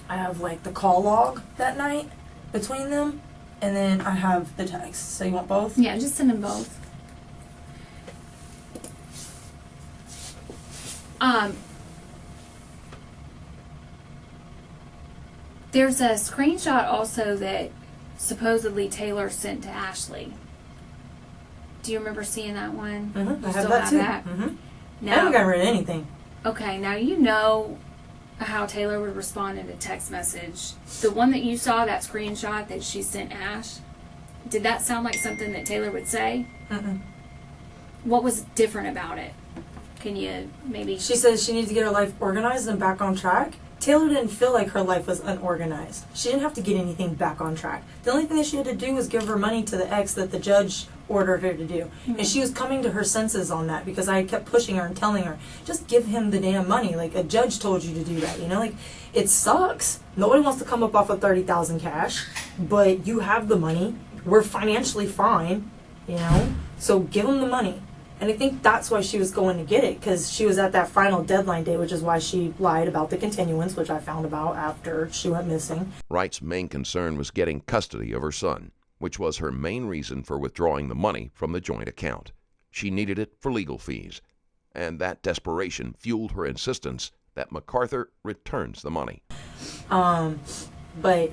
I have like the call log that night between them, and then I have the text. So you want both? Yeah, just send them both. There's a screenshot also that supposedly Taylor sent to Ashley. Do you remember seeing that one? Mm-hmm. I You have still that have too. that? Mm-hmm. Now, I haven't got rid of anything. okay, now you know how Taylor would respond in a text message. The one that you saw, that screenshot that she sent Ash, did that sound like something that Taylor would say? Mm-mm. What was different about it? Can you maybe... She says she needs to get her life organized and back on track. Taylor didn't feel like her life was unorganized. She didn't have to get anything back on track. The only thing that she had to do was give her money to the ex that the judge ordered her to do. And she was coming to her senses on that because I kept pushing her and telling her, just give him the damn money. Like, a judge told you to do that, you know? Like, it sucks. Nobody wants to come up off of $30,000 cash, but you have the money. We're financially fine, you know? So give him the money. And I think that's why she was going to get it, because she was at that final deadline date, which is why she lied about the continuance, which I found about after she went missing. Wright's main concern was getting custody of her son, which was her main reason for withdrawing the money from the joint account. She needed it for legal fees, and that desperation fueled her insistence that MacArthur returns the money. But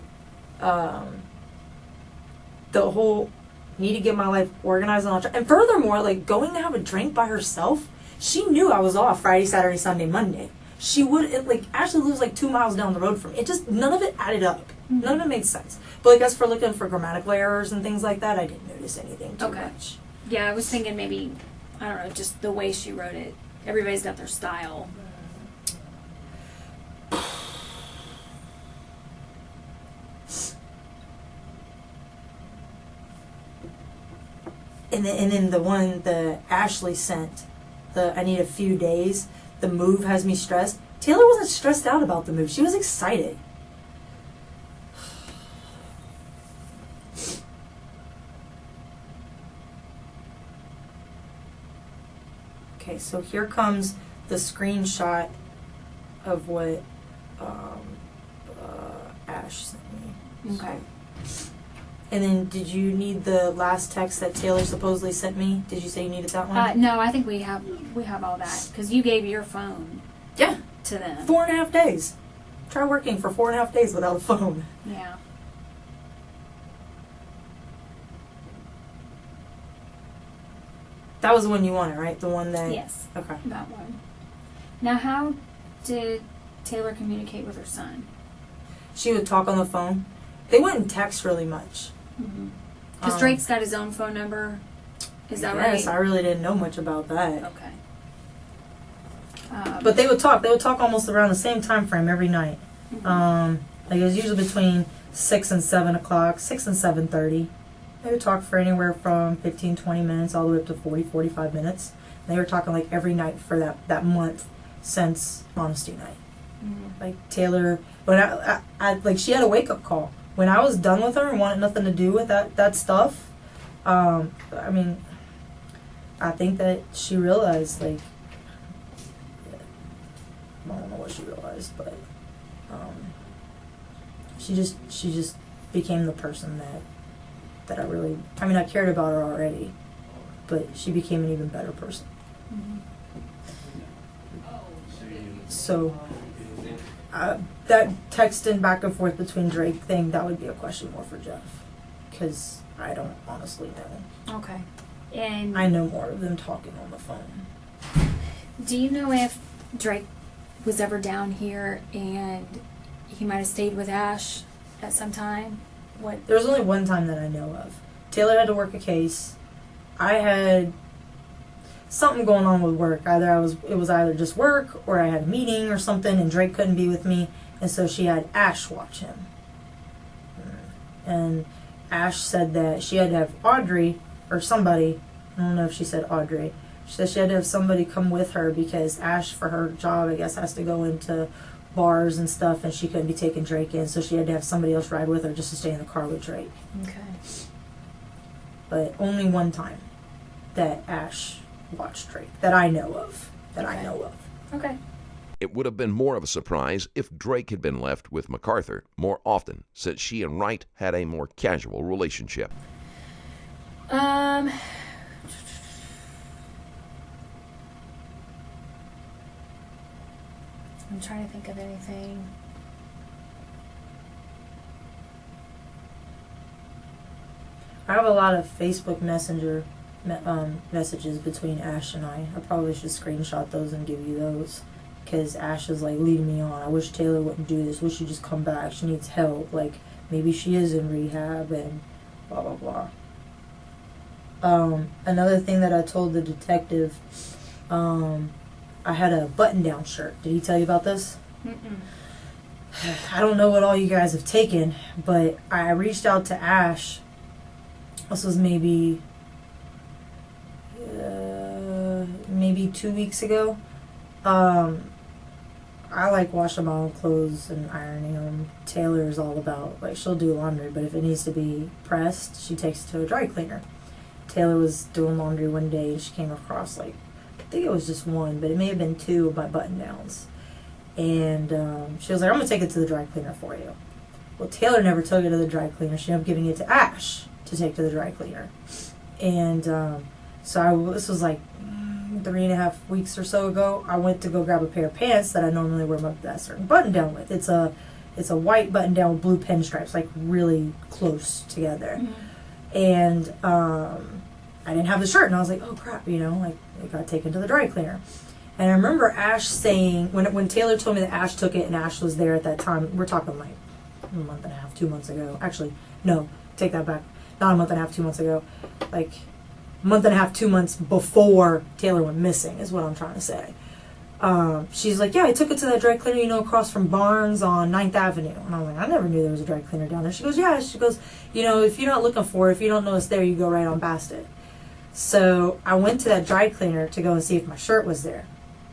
the whole need to get my life organized and all. And furthermore, like, going to have a drink by herself, she knew I was off Friday, Saturday, Sunday, Monday. She would, like, Ashley lives like 2 miles down the road from me. It just, none of it added up. None of it made sense. But like, as for looking for grammatical errors and things like that, I didn't notice anything too much. Yeah, I was thinking maybe, I don't know, just the way she wrote it. Everybody's got their style. And then the one that Ashley sent, I need a few days, the move has me stressed. Taylor wasn't stressed out about the move. She was excited. Okay, so here comes the screenshot of what Ash sent me. Okay. And then, did you need the last text that Taylor supposedly sent me? Did you say you needed that one? No, I think we have all that, because you gave your phone. Yeah. To them. 4.5 days. Try working for 4.5 days without a phone. Yeah. That was the one you wanted, right? The one that... Yes. Okay. That one. Now, how did Taylor communicate with her son? She would talk on the phone. They wouldn't text really much. Because Drake's got his own phone number. Is that right? Yes, I really didn't know much about that. Okay. But they would talk. They would talk almost around the same time frame every night. Like, it was usually between 6 and 7 o'clock, 6 and 7:30. They would talk for anywhere from 15, 20 minutes all the way up to 40, 45 minutes. They were talking like every night for that month since Honesty Night. Like, Taylor, when I like, she had a wake up call. When I was done with her and wanted nothing to do with that stuff, I mean, I think that she realized, like, I don't know what she realized, but she just became the person that I really, I mean, I cared about her already, but she became an even better person. So, that texting back and forth between Drake thing, that would be a question more for Jeff, because I don't honestly know. Okay. And I know more of them talking on the phone. do you know if Drake was ever down here and he might have stayed with Ash at some time? What? There was only one time that I know of. Taylor had to work a case. I had something going on with work. It was either just work or I had a meeting or something, and Drake couldn't be with me, and so she had Ash watch him. And Ash said that she had to have Audrey or somebody, I don't know if she said Audrey, she said she had to have somebody come with her because Ash, for her job, I guess, has to go into bars and stuff, and she couldn't be taking Drake in, so she had to have somebody else ride with her just to stay in the car with Drake. Okay. But only one time that Ash watched Drake that I know of. Okay. It would have been more of a surprise if Drake had been left with MacArthur more often, since she and Wright had a more casual relationship. I'm trying to think of anything. I have a lot of Facebook Messenger messages between Ash and I. I probably should screenshot those and give you those, because Ash is like leading me on. I wish Taylor wouldn't do this. Wish she'd just come back. She needs help. Like, maybe she is in rehab and blah blah blah. Another thing that I told the detective, I had a button-down shirt. Did he tell you about this? I don't know what all you guys have taken, but I reached out to Ash. This was maybe maybe 2 weeks ago. I like washing my own clothes and ironing them. Taylor is all about, like, she'll do laundry, but if it needs to be pressed, she takes it to a dry cleaner. Taylor was doing laundry one day and she came across, like, I think it was just one, but it may have been 2 of my button downs. And she was like, I'm going to take it to the dry cleaner for you. Well, Taylor never took it to the dry cleaner. She ended up giving it to Ash to take to the dry cleaner. And this was like 3.5 weeks or so ago. I went to go grab a pair of pants that I normally wear that certain button down with. It's a white button down with blue pinstripes, like really close together. Mm-hmm. And I didn't have the shirt, and I was like, oh crap, like it got taken to the dry cleaner. And I remember Ash saying, when Taylor told me that Ash took it and Ash was there at that time, we're talking like a month and a half, 2 months ago. Actually, no, take that back. Not a month and a half, 2 months ago. Like a month and a half, 2 months before Taylor went missing is what I'm trying to say. She's like, yeah, I took it to that dry cleaner, across from Barnes on 9th Avenue. And I was like, I never knew there was a dry cleaner down there. She goes, yeah. She goes, if you're not looking for it, if you don't know it's there, you go right on past it. So I went to that dry cleaner to go and see if my shirt was there.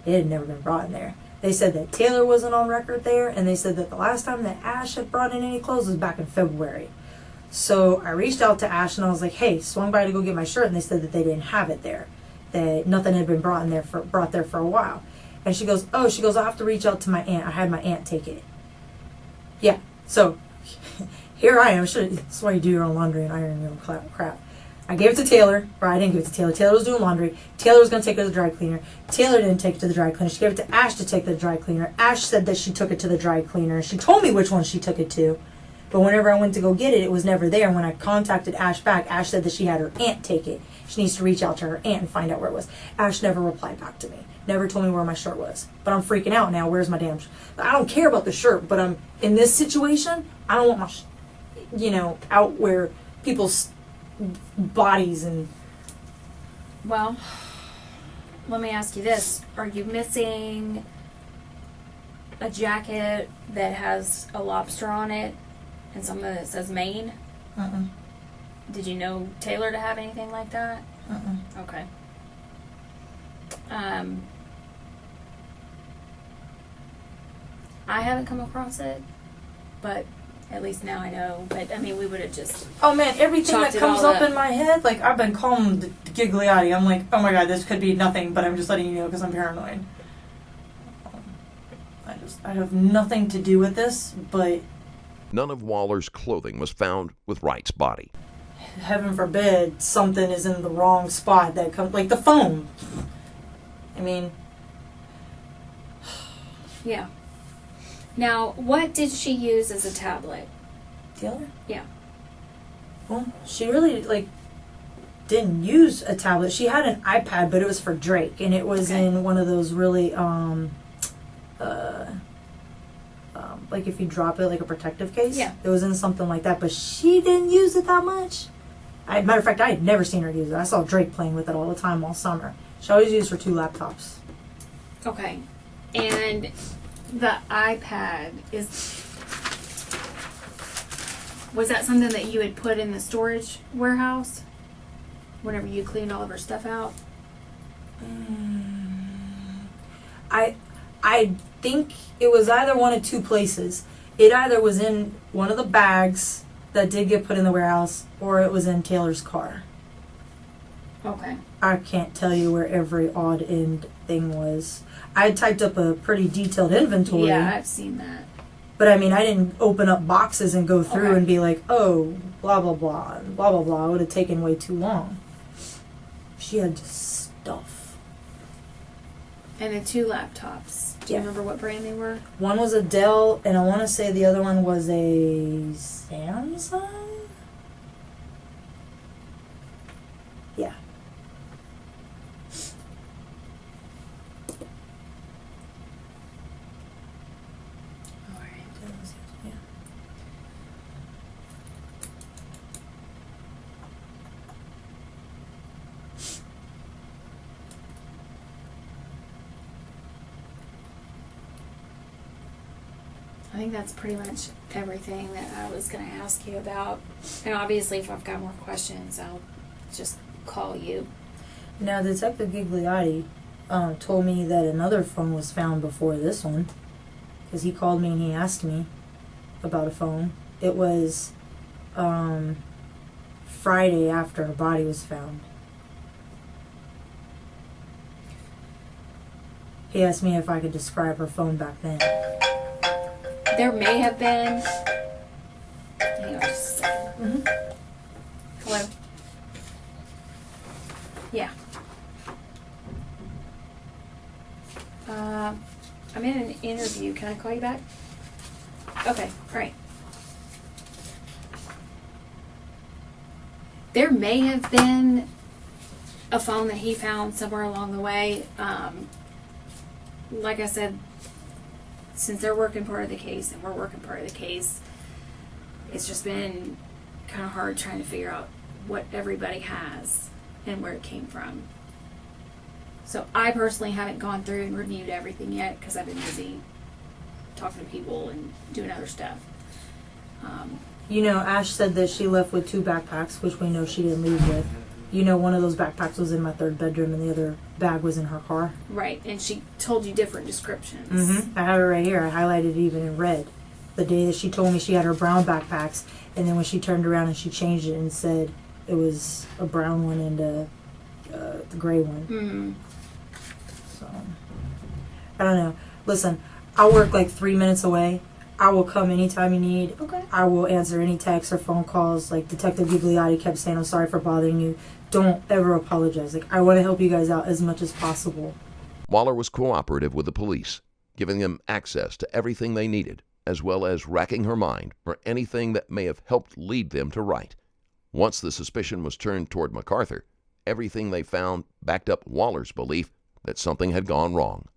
It had never been brought in there. They said that Taylor wasn't on record there, and they said that the last time that Ash had brought in any clothes was back in February. So I reached out to Ash and I was like, hey, swung by to go get my shirt, and they said that they didn't have it there. That nothing had been brought there for a while. And she goes, I'll have to reach out to my aunt. I had my aunt take it. Yeah, so here I am. That's why you do your own laundry and iron your own crap. I gave it to Taylor, or I didn't give it to Taylor. Taylor was doing laundry. Taylor was going to take it to the dry cleaner. Taylor didn't take it to the dry cleaner. She gave it to Ash to take to the dry cleaner. Ash said that she took it to the dry cleaner. She told me which one she took it to. But whenever I went to go get it, it was never there. And when I contacted Ash back, Ash said that she had her aunt take it. She needs to reach out to her aunt and find out where it was. Ash never replied back to me. Never told me where my shirt was. But I'm freaking out now. Where's my damn shirt? I don't care about the shirt, but I'm in this situation. I don't want my, out where people's bodies and... Well, let me ask you this. Are you missing a jacket that has a lobster on it and something that says Maine? Uh-uh. Did you know Taylor to have anything like that? Uh-uh. Okay. I haven't come across it, but at least now I know. But, I mean, we would have just... Oh, man, everything that comes up in my head, like, I've been calling the Gigliotti. I'm like, oh, my God, this could be nothing, but I'm just letting you know because I'm paranoid. I have nothing to do with this, but... None of Waller's clothing was found with Wright's body. Heaven forbid something is in the wrong spot that comes... Like the phone. I mean... Yeah. Now, what did she use as a tablet? Taylor? Yeah. Well, she really, didn't use a tablet. She had an iPad, but it was for Drake, and it was in one of those really, like if you drop it, like a protective case. Yeah. It was in something like that, but she didn't use it that much. Matter of fact, I had never seen her use it. I saw Drake playing with it all the time all summer. She always used her 2 laptops. Okay. And the iPad was that something that you had put in the storage warehouse whenever you cleaned all of her stuff out? I think it was either one of 2 places. It either was in one of the bags that did get put in the warehouse, or it was in Taylor's car. Okay. I can't tell you where every odd end thing was. I had typed up a pretty detailed inventory. Yeah, I've seen that. But I mean, I didn't open up boxes and go through and be like, oh, blah, blah, blah, and blah, blah, blah. It would have taken way too long. She had just stuff. And the 2 laptops. Do you remember what brand they were? One was a Dell, and I want to say the other one was a Samsung? Yeah. I think that's pretty much everything that I was going to ask you about. And obviously, if I've got more questions, I'll just call you. Now, Detective Gigliotti, told me that another phone was found before this one, because he called me and he asked me about a phone. It was Friday after her body was found. He asked me if I could describe her phone back then. There may have been. Hang on just a second. Mm-hmm. Hello? Yeah. I'm in an interview. Can I call you back? Okay, great. There may have been a phone that he found somewhere along the way. Like I said, since they're working part of the case and we're working part of the case, it's just been kind of hard trying to figure out what everybody has and where it came from. So I personally haven't gone through and reviewed everything yet because I've been busy talking to people and doing other stuff. You know, Ash said that she left with 2 backpacks, which we know she didn't leave with. You know, one of those backpacks was in my 3rd bedroom and the other bag was in her car. Right, and she told you different descriptions. Mm-hmm. I have it right here. I highlighted it even in red. The day that she told me she had her brown backpacks, and then when she turned around and she changed it and said it was a brown one and the gray one. Mm-hmm. So, I don't know. Listen, I work like 3 minutes away. I will come anytime you need. Okay. I will answer any texts or phone calls. Like Detective Gigliotti kept saying, I'm sorry for bothering you. Don't ever apologize. Like, I want to help you guys out as much as possible. Waller was cooperative with the police, giving them access to everything they needed, as well as racking her mind for anything that may have helped lead them to right. Once the suspicion was turned toward MacArthur, everything they found backed up Waller's belief that something had gone wrong.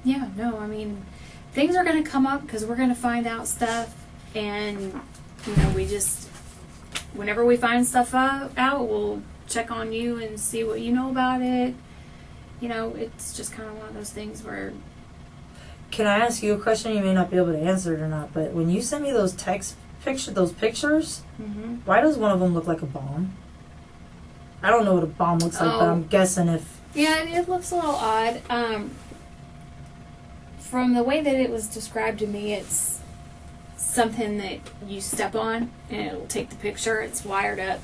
Yeah, no, I mean, things are going to come up because we're going to find out stuff, and, you know, we just, whenever we find stuff out, we'll check on you and see what you know about it. You know, it's just kind of one of those things where... Can I ask you a question? You may not be able to answer it or not, but when you sent me those those pictures, Mm-hmm. why does one of them look like a bomb? I don't know what a bomb looks like, but I'm guessing if... Yeah, it looks a little odd. From the way that it was described to me, it's something that you step on and it'll take the picture. It's wired up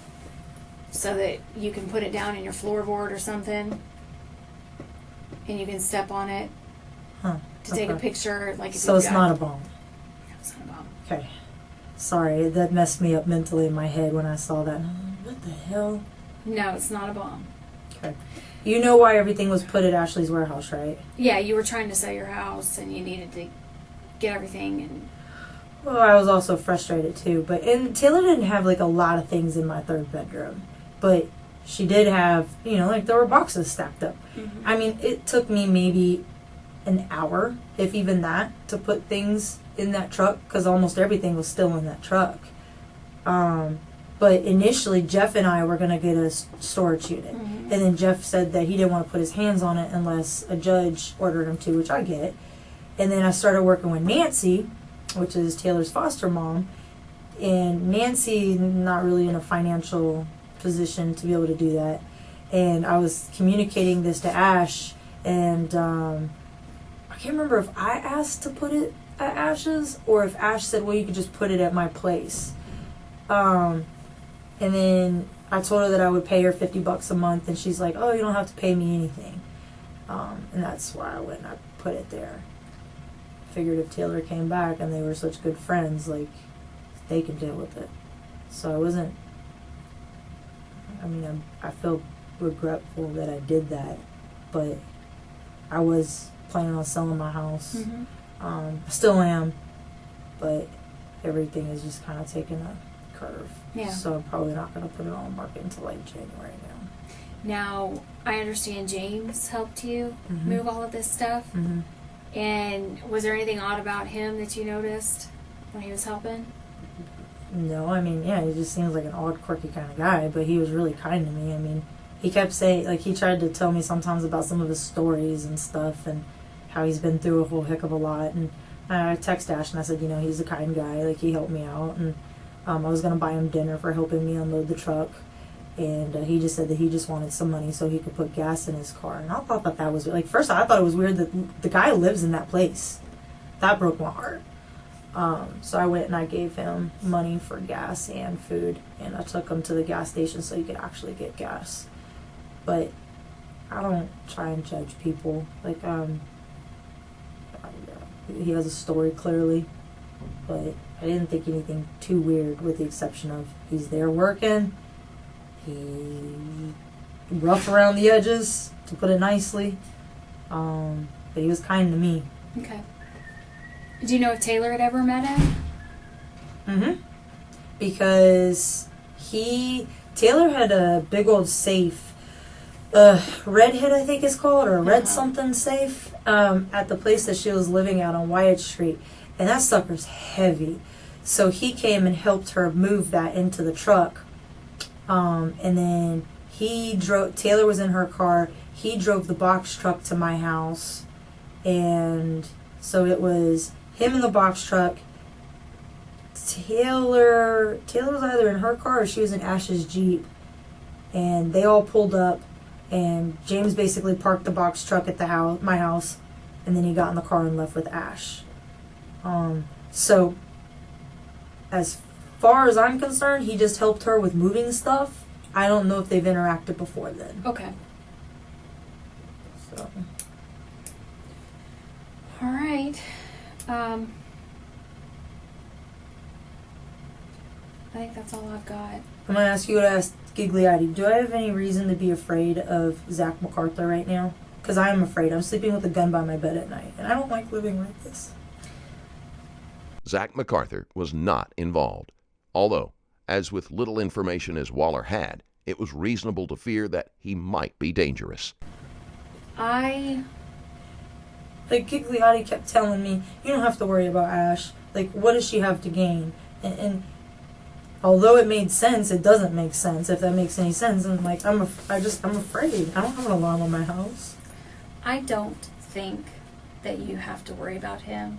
so that you can put it down in your floorboard or something, and you can step on it to take a picture. Like if so it's not a bomb. No, it's not a bomb. Okay. Sorry, that messed me up mentally in my head when I saw that. What the hell? No, it's not a bomb. Okay. You know why everything was put at Ashley's warehouse, right? Yeah, you were trying to sell your house and you needed to get everything and... Well, I was also frustrated too. And Taylor didn't have like a lot of things in my 3rd bedroom. But she did have, you know, like there were boxes stacked up. Mm-hmm. I mean, it took me maybe an hour, if even that, to put things in that truck because almost everything was still in that truck. But initially, Jeff and I were going to get a storage unit. Mm-hmm. And then Jeff said that he didn't want to put his hands on it unless a judge ordered him to, which I get. And then I started working with Nancy, which is Taylor's foster mom. And Nancy, not really in a financial position to be able to do that. And I was communicating this to Ash. And I can't remember if I asked to put it at Ash's or if Ash said, well, you could just put it at my place. And then I told her that I would pay her $50 a month, and she's like, oh, you don't have to pay me anything. And that's why I went and I put it there. Figured if Taylor came back and they were such good friends, like, they could deal with it. So I wasn't, I mean, I feel regretful that I did that, but I was planning on selling my house. Mm-hmm. I still am, but everything is just kind of taking a curve. Yeah. So I'm probably not going to put it on the market until like January now. Now, I understand James helped you Mm-hmm. move all of this stuff. Mm-hmm. And was there anything odd about him that you noticed when he was helping? No, I mean, yeah, he just seems like an odd, quirky kind of guy, but he was really kind to me. I mean, he kept saying, like, he tried to tell me sometimes about some of his stories and stuff and how he's been through a whole heck of a lot. And I texted Ash and I said, you know, he's a kind guy, like, he helped me out. And I was going to buy him dinner for helping me unload the truck. And he just said that he just wanted some money so he could put gas in his car. And I thought that was, like, first I thought it was weird that the guy lives in that place. That broke my heart. So I went and I gave him money for gas and food, and I took him to the gas station so he could actually get gas. But I don't try and judge people. Like, he has a story clearly, but I didn't think anything too weird, with the exception of he's there working. He rough around the edges, to put it nicely. But he was kind to me. Okay. Do you know if Taylor had ever met him? Mm-hmm. Because Taylor had a big old safe, Redhead I think it's called, or Red something safe, at the place that she was living at on Wyatt Street. And that sucker's heavy. So he came and helped her move that into the truck. And then Taylor was in her car. He drove the box truck to my house. And so it was him in the box truck. Taylor was either in her car or she was in Ash's Jeep. And they all pulled up. And James basically parked the box truck at my house. And then he got in the car and left with Ash. So as far as I'm concerned, he just helped her with moving stuff. I don't know if they've interacted before then. Okay. So. All right. I think that's all I've got. I'm going to ask you to ask Gigliotti, do I have any reason to be afraid of Zach MacArthur right now? Because I am afraid. I'm sleeping with a gun by my bed at night, and I don't like living like this. Zach MacArthur was not involved, although, as with little information as Waller had, it was reasonable to fear that he might be dangerous. Like, Gigliotti kept telling me, you don't have to worry about Ash. Like, what does she have to gain? And although it made sense, it doesn't make sense, if that makes any sense. And, like, I'm afraid. I don't have an alarm on my house. I don't think that you have to worry about him.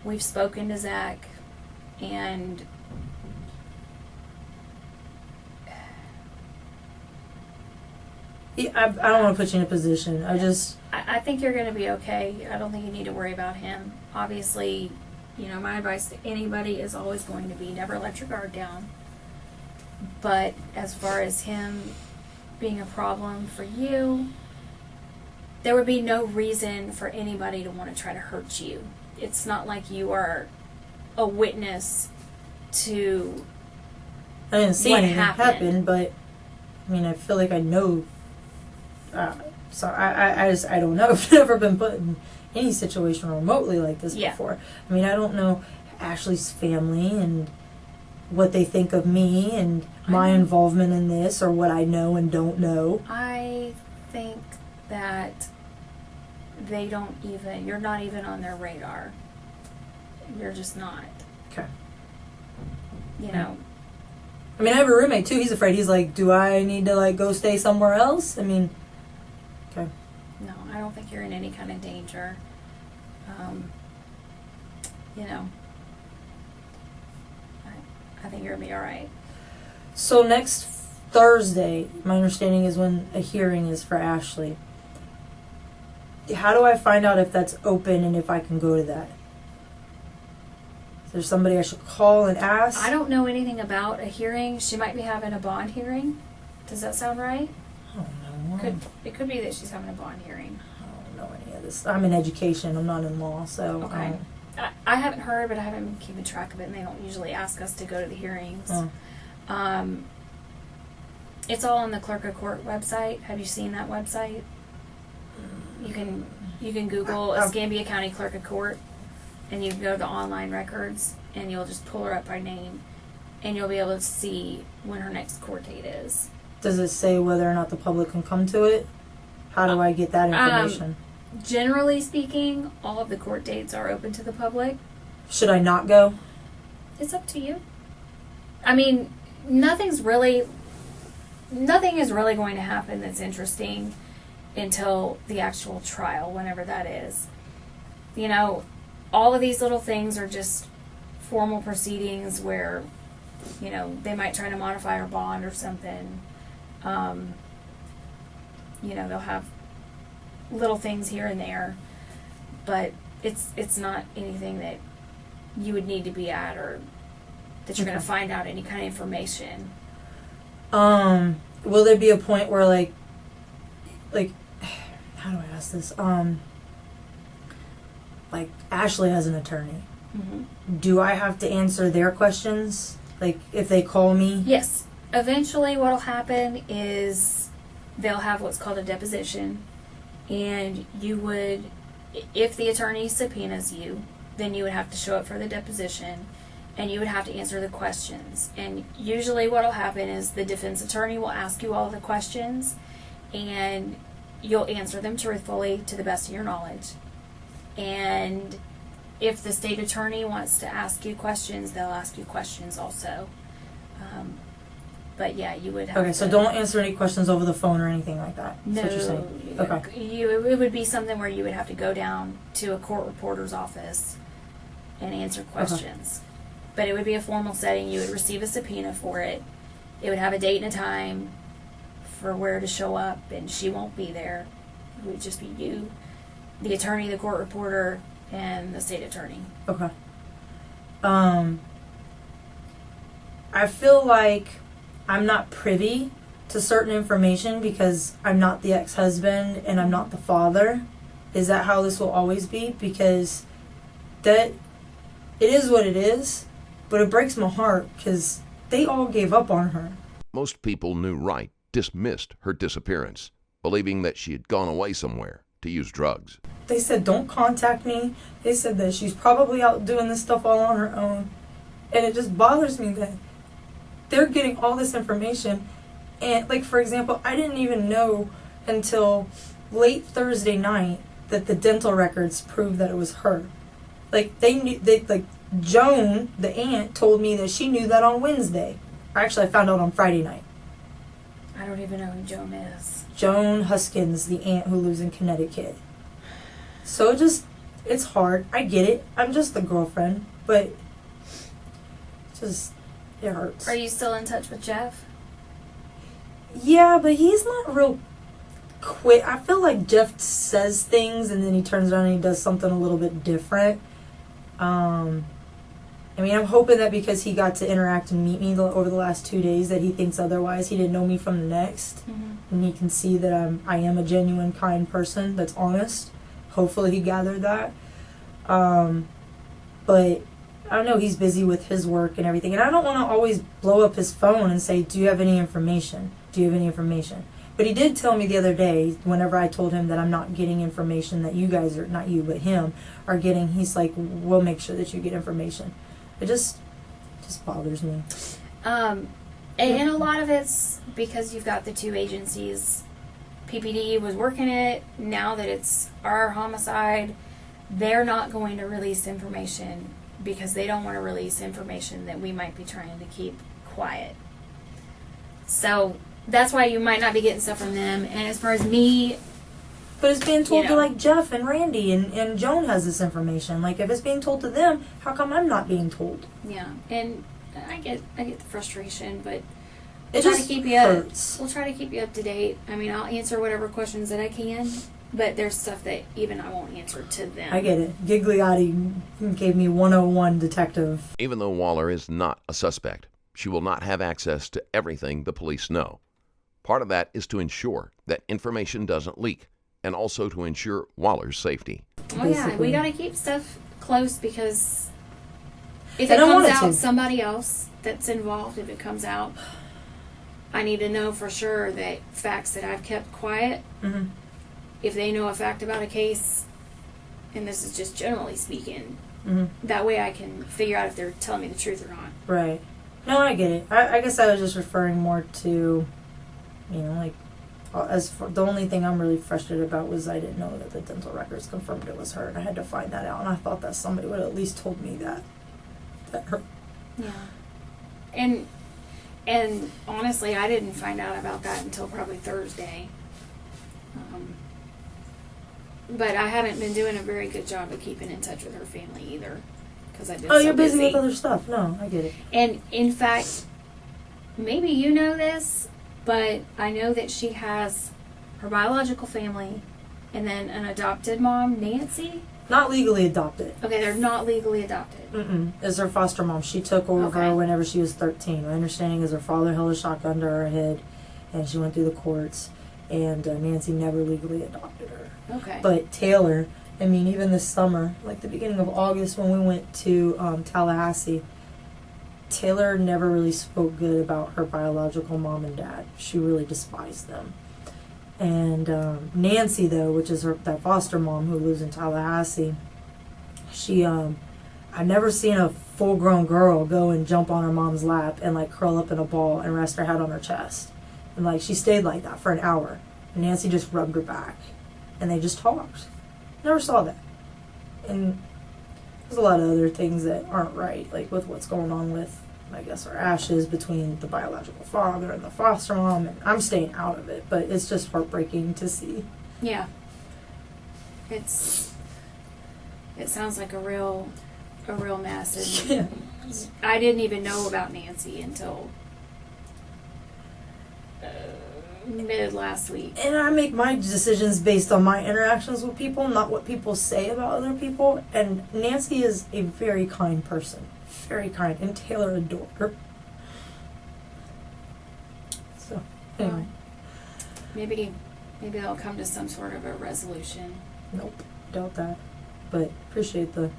We've spoken to Zach, and I don't want to put you in a position. I think you're going to be okay. I don't think you need to worry about him. Obviously, my advice to anybody is always going to be never let your guard down. But as far as him being a problem for you, there would be no reason for anybody to want to try to hurt you. It's not like you are a witness to I didn't see what anything happened. but I mean, I feel like I know. So I don't know. I've never been put in any situation remotely like this before. I mean, I don't know Ashley's family and what they think of me and my involvement in this, or what I know and don't know. I think that you're not even on their radar. You're just not. Okay. I mean, I have a roommate too. He's afraid. He's like, do I need to, like, go stay somewhere else? I mean, okay. No, I don't think you're in any kind of danger. I think you're going to be all right. So next Thursday, my understanding is when a hearing is for Ashley. How do I find out if that's open and if I can go to that? Is there somebody I should call and ask? I don't know anything about a hearing. She might be having a bond hearing. Does that sound right? I don't know. It could be that she's having a bond hearing. I don't know any of this. I'm in education. I'm not in law, so. Okay. I haven't heard, but I haven't been keeping track of it, and they don't usually ask us to go to the hearings. Oh. It's all on the Clerk of Court website. Have you seen that website? You can Google Escambia County Clerk of Court, and you can go to online records, and you'll just pull her up by name, and you'll be able to see when her next court date is. Does it say whether or not the public can come to it? How do I get that information? Generally speaking, all of the court dates are open to the public. Should I not go? It's up to you. I mean, nothing is really going to happen that's interesting until the actual trial, whenever that is. All of these little things are just formal proceedings where, they might try to modify her bond or something. They'll have little things here and there, but it's not anything that you would need to be at or that you're going to find out any kind of information. Will there be a point where like how do I ask this? Like Ashley has an attorney. Mm-hmm. Do I have to answer their questions? Like if they call me? Yes. Eventually what'll happen is they'll have what's called a deposition, and you would, if the attorney subpoenas you, then you would have to show up for the deposition, and you would have to answer the questions. And usually what'll happen is the defense attorney will ask you all the questions, and you'll answer them truthfully to the best of your knowledge. And if the state attorney wants to ask you questions, they'll ask you questions also. But yeah, you would have Okay, so don't answer any questions over the phone or anything like that. No, That's what you're saying. Okay. It would be something where you would have to go down to a court reporter's office and answer questions. But it would be a formal setting. You would receive a subpoena for it. It would have a date and a time for where to show up, and she won't be there. It would just be you, the attorney, the court reporter, and the state attorney. Okay. I feel like I'm not privy to certain information because I'm not the ex-husband and I'm not the father. Is that how this will always be? Because that it is what it is, but it breaks my heart because they all gave up on her. Most people knew Wright dismissed her disappearance, believing that she had gone away somewhere to use drugs. They said, don't contact me. They said that she's probably out doing this stuff all on her own. And it just bothers me that they're getting all this information. And, like, for example, I didn't even know until late Thursday night that the dental records proved that it was her. Like, Joan, the aunt, told me that she knew that on Wednesday. Actually, I found out on Friday night. I don't even know who Joan is. Joan Huskins, the aunt who lives in Connecticut. So it's hard. I get it. I'm just the girlfriend, but it hurts. Are you still in touch with Jeff? Yeah, but he's not real quick. I feel like Jeff says things and then he turns around and he does something a little bit different. I'm hoping that because he got to interact and meet me over the last 2 days that he thinks otherwise. He didn't know me from the next. Mm-hmm. And he can see that I am a genuine, kind person that's honest. Hopefully he gathered that. But I don't know, he's busy with his work and everything. And I don't want to always blow up his phone and say, do you have any information? Do you have any information? But he did tell me the other day, whenever I told him that I'm not getting information that you guys are, not you, but him, are getting, he's like, we'll make sure that you get information. It just bothers me. And a lot of it's because you've got the two agencies. PPD was working it. Now that it's our homicide, they're not going to release information because they don't want to release information that we might be trying to keep quiet. So that's why you might not be getting stuff from them. And as far as me... But it's being told to, like, Jeff and Randy and Joan has this information. Like, if it's being told to them, how come I'm not being told? Yeah, and I get the frustration, but It we'll just hurts. hurts. We'll try to keep you up to date. I'll answer whatever questions that I can, but there's stuff that even I won't answer to them. I get it. Gigliotti gave me 101 detective. Even though Waller is not a suspect, she will not have access to everything the police know. Part of that is to ensure that information doesn't leak, and also to ensure Waller's safety. Oh yeah, we gotta keep stuff close because if I it don't comes want it out to. somebody else that's involved, if it comes out, I need to know for sure that facts that I've kept quiet, Mm-hmm. if they know a fact about a case, and this is just generally speaking, Mm-hmm. that way I can figure out if they're telling me the truth or not. Right. No, I get it. I guess I was just referring more to, the only thing I'm really frustrated about was I didn't know that the dental records confirmed it was her, and I had to find that out, and I thought that somebody would have at least told me that her. Yeah. And honestly, I didn't find out about that until probably Thursday. But I haven't been doing a very good job of keeping in touch with her family either. Because I've been so you're busy with other stuff. No, I get it. And in fact, maybe you know this, But I know that she has her biological family and then an adopted mom, Nancy. Not legally adopted. Okay, they're not legally adopted. Is her foster mom. She took over Okay. whenever she was 13. My understanding is her father held a shotgun to her head, and she went through the courts, and Nancy never legally adopted her. Okay. But Taylor, I mean, even this summer, like the beginning of August when we went to Tallahassee, Taylor never really spoke good about her biological mom and dad. She really despised them. And Nancy, though, which is that foster mom who lives in Tallahassee, she, I've never seen a full-grown girl go and jump on her mom's lap and, like, curl up in a ball and rest her head on her chest. And, like, she stayed like that for an hour. And Nancy just rubbed her back. And they just talked. Never saw that. And there's a lot of other things that aren't right, like with what's going on with, I guess, our ashes between the biological father and the foster mom, and I'm staying out of it, but it's just heartbreaking to see. Yeah. It sounds like a real mess. And Yeah. I didn't even know about Nancy until mid last week. And I make my decisions based on my interactions with people, not what people say about other people, and Nancy is a very kind person. Very kind, and Taylor adored her. So, anyway. Maybe they'll come to some sort of a resolution. Nope, doubt that. But appreciate the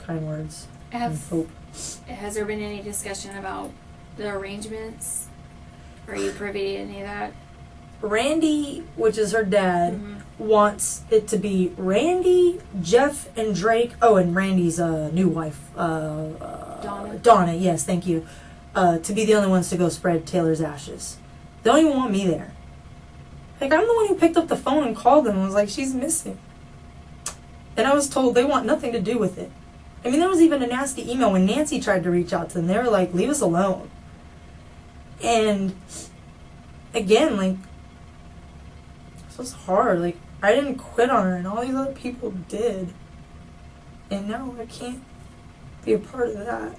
kind words and hope. Has there been any discussion about the arrangements? Are you privy to any of that? Randy, which is her dad, wants it to be Randy, Jeff, and Drake. Oh, and Randy's new wife, Donna. Donna, yes, thank you. To be the only ones to go spread Taylor's ashes. They don't even want me there. Like, I'm the one who picked up the phone and called them and was like, she's missing. And I was told they want nothing to do with it. I mean, there was even a nasty email when Nancy tried to reach out to them. They were like, leave us alone. And again, like, this was hard. Like, I didn't quit on her, and all these other people did. And now I can't be a part of that.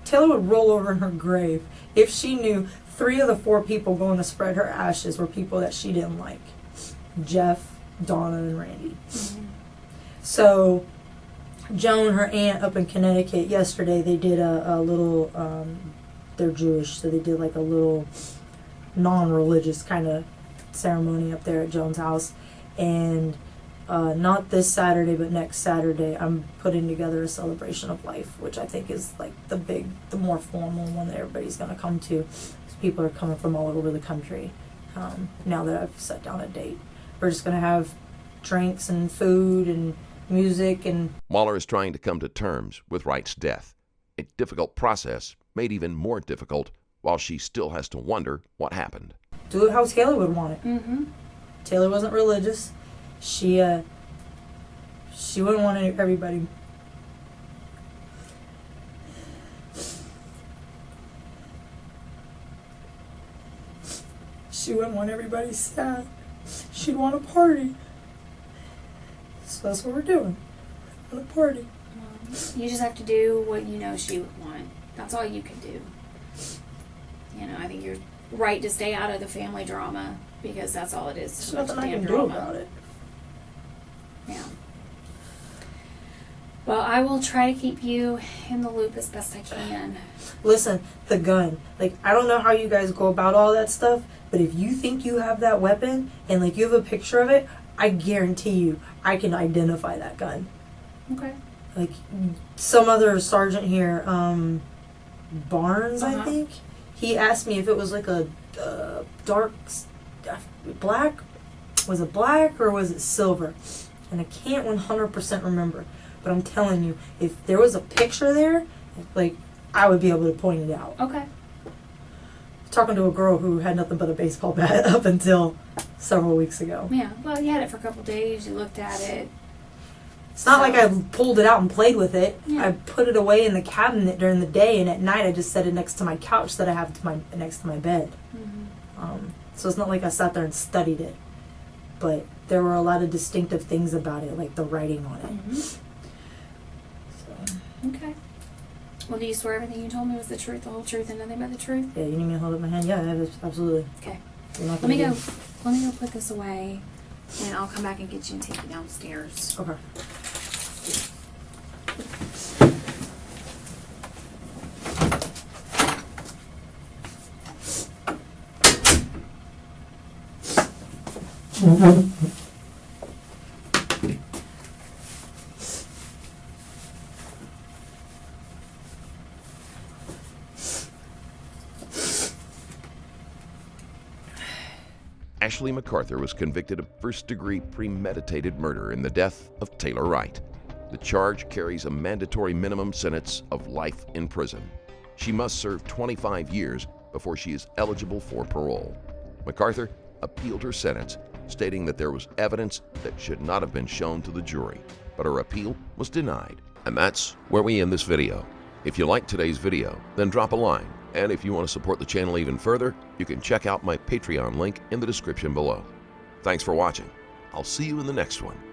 Taylor would roll over in her grave if she knew 3 of the 4 people going to spread her ashes were people that she didn't like. Jeff, Donna, and Randy. So, Joan, her aunt up in Connecticut, yesterday they did a little, they're Jewish, so they did like a little non-religious kind of ceremony up there at Joan's house. And not this Saturday, but next Saturday, I'm putting together a celebration of life, which I think is like the more formal one that everybody's going to come to. People are coming from all over the country now that I've set down a date. We're just going to have drinks and food and music. And Waller is trying to come to terms with Wright's death, a difficult process made even more difficult while she still has to wonder what happened. Do it how Taylor would want it. Taylor wasn't religious. She wouldn't want everybody. She wouldn't want everybody sad. She'd want a party. So that's what we're doing. We're having a party. You just have to do what you know she would want. That's all you can do. You know, I think you're right to stay out of the family drama because that's all it is. There's nothing I can do about it. Yeah. Well, I will try to keep you in the loop as best I can. Listen, the gun. Like, I don't know how you guys go about all that stuff, but if you think you have that weapon and, like, you have a picture of it, I guarantee you I can identify that gun. Okay. Like, some other sergeant here, Barnes, I think, he asked me if it was like a dark black. Was it black or was it silver? And I can't 100% remember. But I'm telling you, if there was a picture there, like, I would be able to point it out. Okay. Talking to a girl who had nothing but a baseball bat up until several weeks ago. Yeah. Well, you had it for a couple days. You looked at it. It's not like I pulled it out and played with it. Yeah. I put it away in the cabinet during the day, and at night I just set it next to my couch that I have next to my bed. So it's not like I sat there and studied it. But there were a lot of distinctive things about it, like the writing on it. So. Okay. Well, do you swear everything you told me was the truth, the whole truth, and nothing but the truth? Yeah, you need me to hold up my hand? Yeah, absolutely. Okay. We're not Let me gonna go. Let me go put this away, and I'll come back and get you and take you downstairs. Okay. Ashley MacArthur was convicted of first-degree premeditated murder in the death of Taylor Wright. The charge carries a mandatory minimum sentence of life in prison. She must serve 25 years before she is eligible for parole. MacArthur appealed her sentence, stating that there was evidence that should not have been shown to the jury, but her appeal was denied. And that's where we end this video. If you liked today's video, then drop a line. And if you want to support the channel even further, you can check out my Patreon link in the description below. Thanks for watching. I'll see you in the next one.